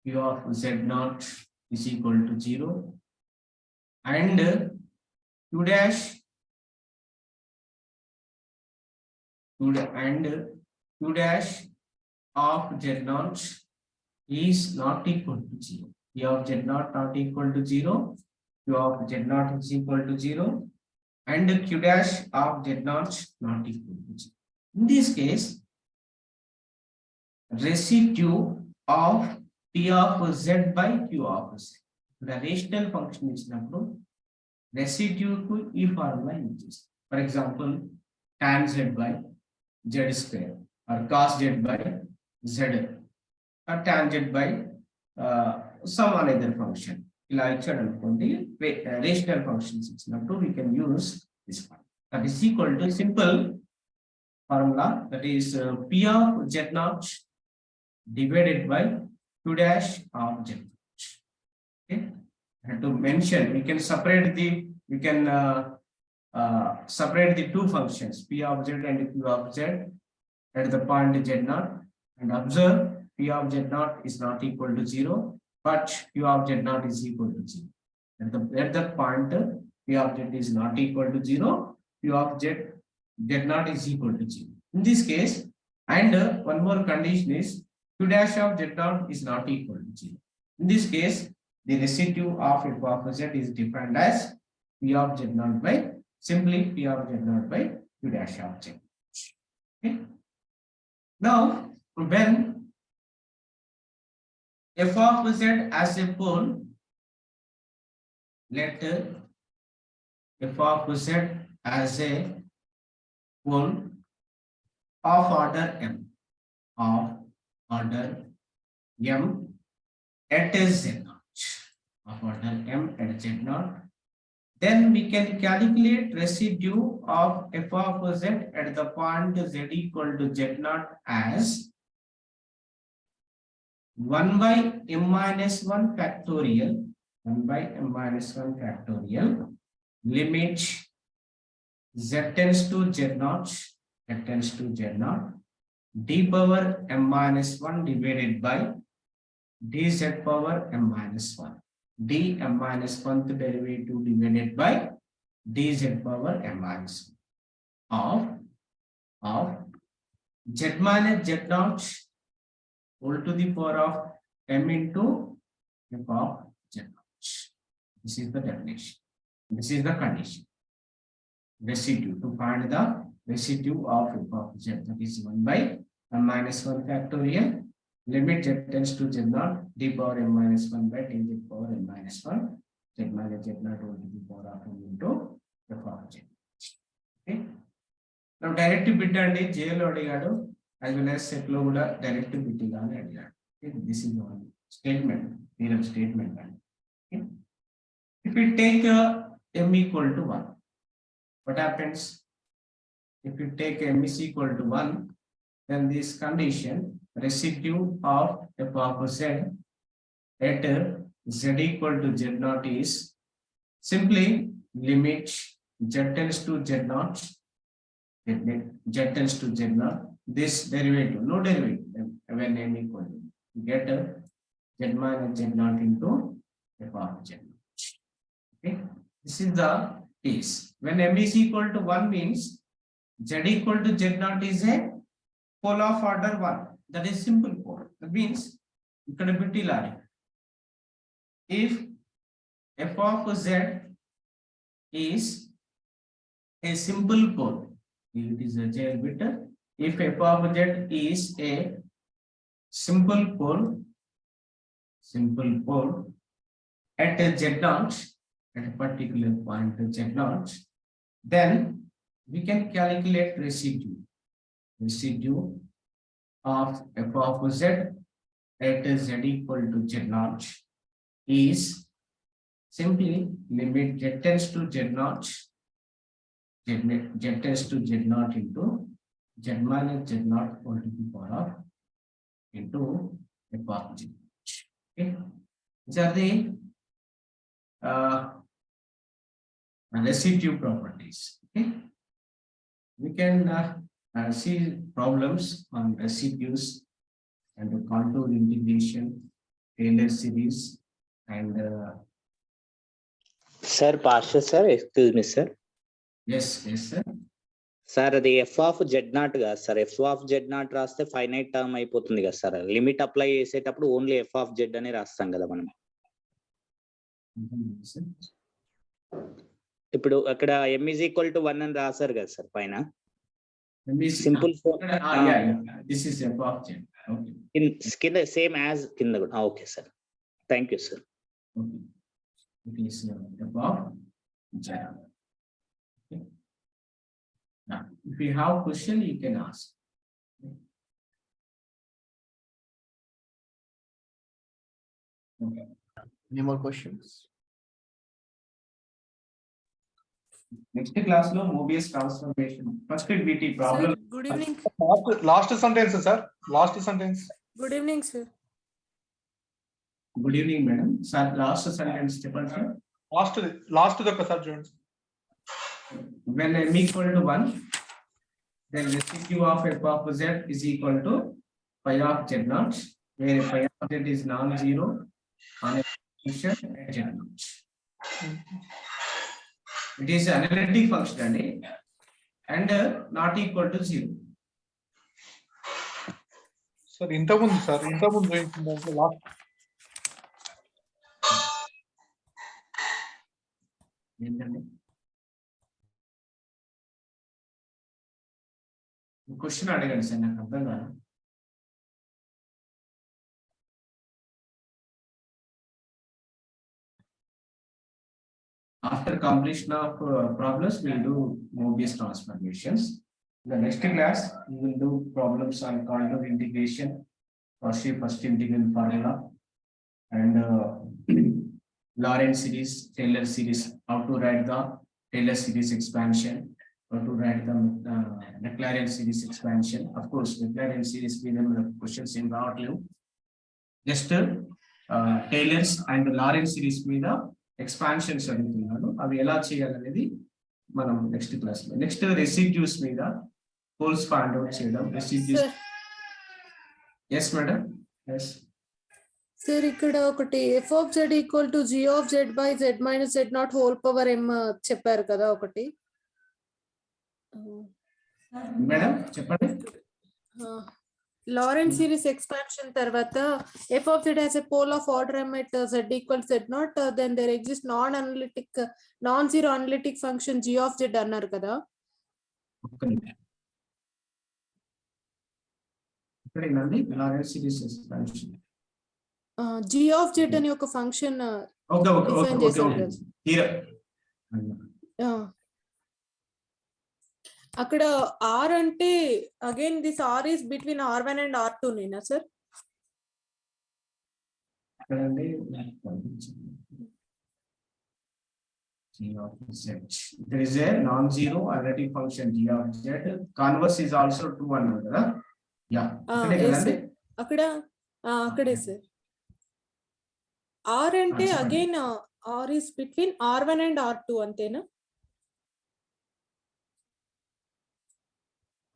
S1: Q of z naught is equal to 0. And q dash of z naught is not equal to 0. P of z naught not equal to 0. Q of z naught is equal to 0. And q dash of z naught not equal to 0. In this case, residue of p of z by q of z. The rational function is number residue to e formula uses. For example, tan z by z square or cos z by z or tangent by some another function. Rational functions we can use this one. That is equal to simple formula, that is p of z naught divided by q dash of z naught. Okay, and to mention, we can separate the two functions p of z and q of z at the point z naught, and observe p of z naught is not equal to 0, but q of z naught is equal to 0. At that point, p of z is not equal to 0, q of z naught is equal to 0. In this case, and one more condition is q dash of z naught is not equal to 0. In this case, the residue of f of z is defined as p of z naught by simply p of z naught by q dash of z. Okay. Now, when f of z as a pole, let f of z as a pole of order m at z naught, of order m at z naught, then we can calculate residue of f of z at the point z equal to z naught as 1 by m minus 1 factorial, limit z tends to z naught, d power m minus 1 divided by dz power m minus 1, d m minus 1th derivative divided by dz power m minus 1 of z minus z naught whole to the power of m into f of z naught. This is the definition. This is the condition. Residue, to find the residue of f of z, that is 1 by m minus 1 factorial limit z tends to z naught d power m minus 1 by t z power m minus 1 z minus z naught whole to the power of m into f of z. Okay. Now direct bit and j lo adigadu as well as set lo kuda direct bit ilane adigadu. Okay. This is one statement, theorem statement. Okay. If we take m equal to 1, what happens? If you take m is equal to 1, then this condition residue of f of z at z equal to z naught is simply limit z tends to z naught, z tends to z naught, this derivative, no derivative, when m equal to, get z minus z naught into f of z. Okay, this is the case. When m is equal to 1 means z equal to z naught is a pole of order 1. That is simple pole. That means ikkada bitti lari. If f of z is a simple pole, it is a jail bit. If f of z is a simple pole at a z naught, at a particular point z naught, then we can calculate residue of f of z at z equal to z naught is simply limit z tends to z naught, z tends to z naught into z minus z naught whole to the power of into f of z. Okay, these are the residue properties. Okay, we can see problems on residues and the contour integration, Taylor series, and
S3: Sir, partial sir, excuse me, sir.
S1: yes, sir.
S3: Sir అది F of Z not కాదు sir, F of Z not రాస్తే finite term అయిపోతుంది కదా sir. Limit apply చేసేటప్పుడు only F of Z అని రాస్తాం కదా మనం. ఇప్పుడు అక్కడ ఎమ్ ఈజ్ ఈక్వల్ టు 1 అని రాశారు కదా సార్ పైన. Simple
S1: this is F of Z. Okay,
S3: కింద సేమ్ యాజ్ కింద కూడా. Okay sir, thank you sir.
S1: Okay, it is F of Z. Now, if you have question, you can ask. Okay.
S4: Any more questions?
S1: Next class lo Mobius transformation. First BT problem.
S5: Sir, good evening.
S2: Last sentence, sir. Last sentence.
S5: Good evening, sir.
S1: Good evening, madam. Sir, last sentence చెప్పండి sir.
S2: Last the sir joins.
S1: When m equal to 1, then residue of f of z is equal to phi of z naught, where phi of z is non-zero on a function at z naught. It is analytic function and not equal to 0.
S2: Sir, ఇంతకుముందు last
S1: ఏంటండి question అడగండి sir, నాకు అర్థం కాదు. After completion of problems, we will do Mobius transformations. In the next class, we will do problems on contour integration, first integral formula, and Lorentz series, Taylor series, how to write the Taylor series expansion, how to write the Maclaurin series expansion. Of course, Maclaurin series we number of questions in about you. Just Taylor's and Lorentz series మీద expansions అడుగుతున్నాను, అవి ఎలా చేయాలనేది మనం next class లో. Next residues మీద poles find out చేయడం. Residues. Yes madam. Yes
S5: sir, ఇక్కడ ఒకటి f of z equal to g of z by z minus z not whole power m చెప్పారు కదా ఒకటి.
S1: మేడం చెప్పండి.
S5: Lorentz series expansion తర్వాత f of z has a pole of order m at z equals z naught, then there exists non-zero analytic function g of z అన్నారు కదా.
S1: ఇక్కడేనండి Laurent series expansion.
S5: G of z అనే ఒక function
S1: okay okay okay
S5: define
S1: okay
S5: చేశారు
S1: okay
S5: కదా.
S1: Here
S5: అక్కడ r అంటే again this r is between R1 and R2 నేనా సార్?
S1: ఇక్కడండి G of Z. There is a non-zero analytic function G of Z. Converse is also true అన్నారు కదా. Yeah. ఇక్కడే కదండి.
S5: అక్కడ అక్కడే సార్. ఆర్ అంటే again R is between R1 and R2 అంతేనా?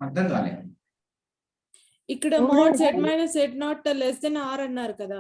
S1: అర్థం కాలేదు.
S5: ఇక్కడ mod Z minus Z naught less than R అన్నారు కదా.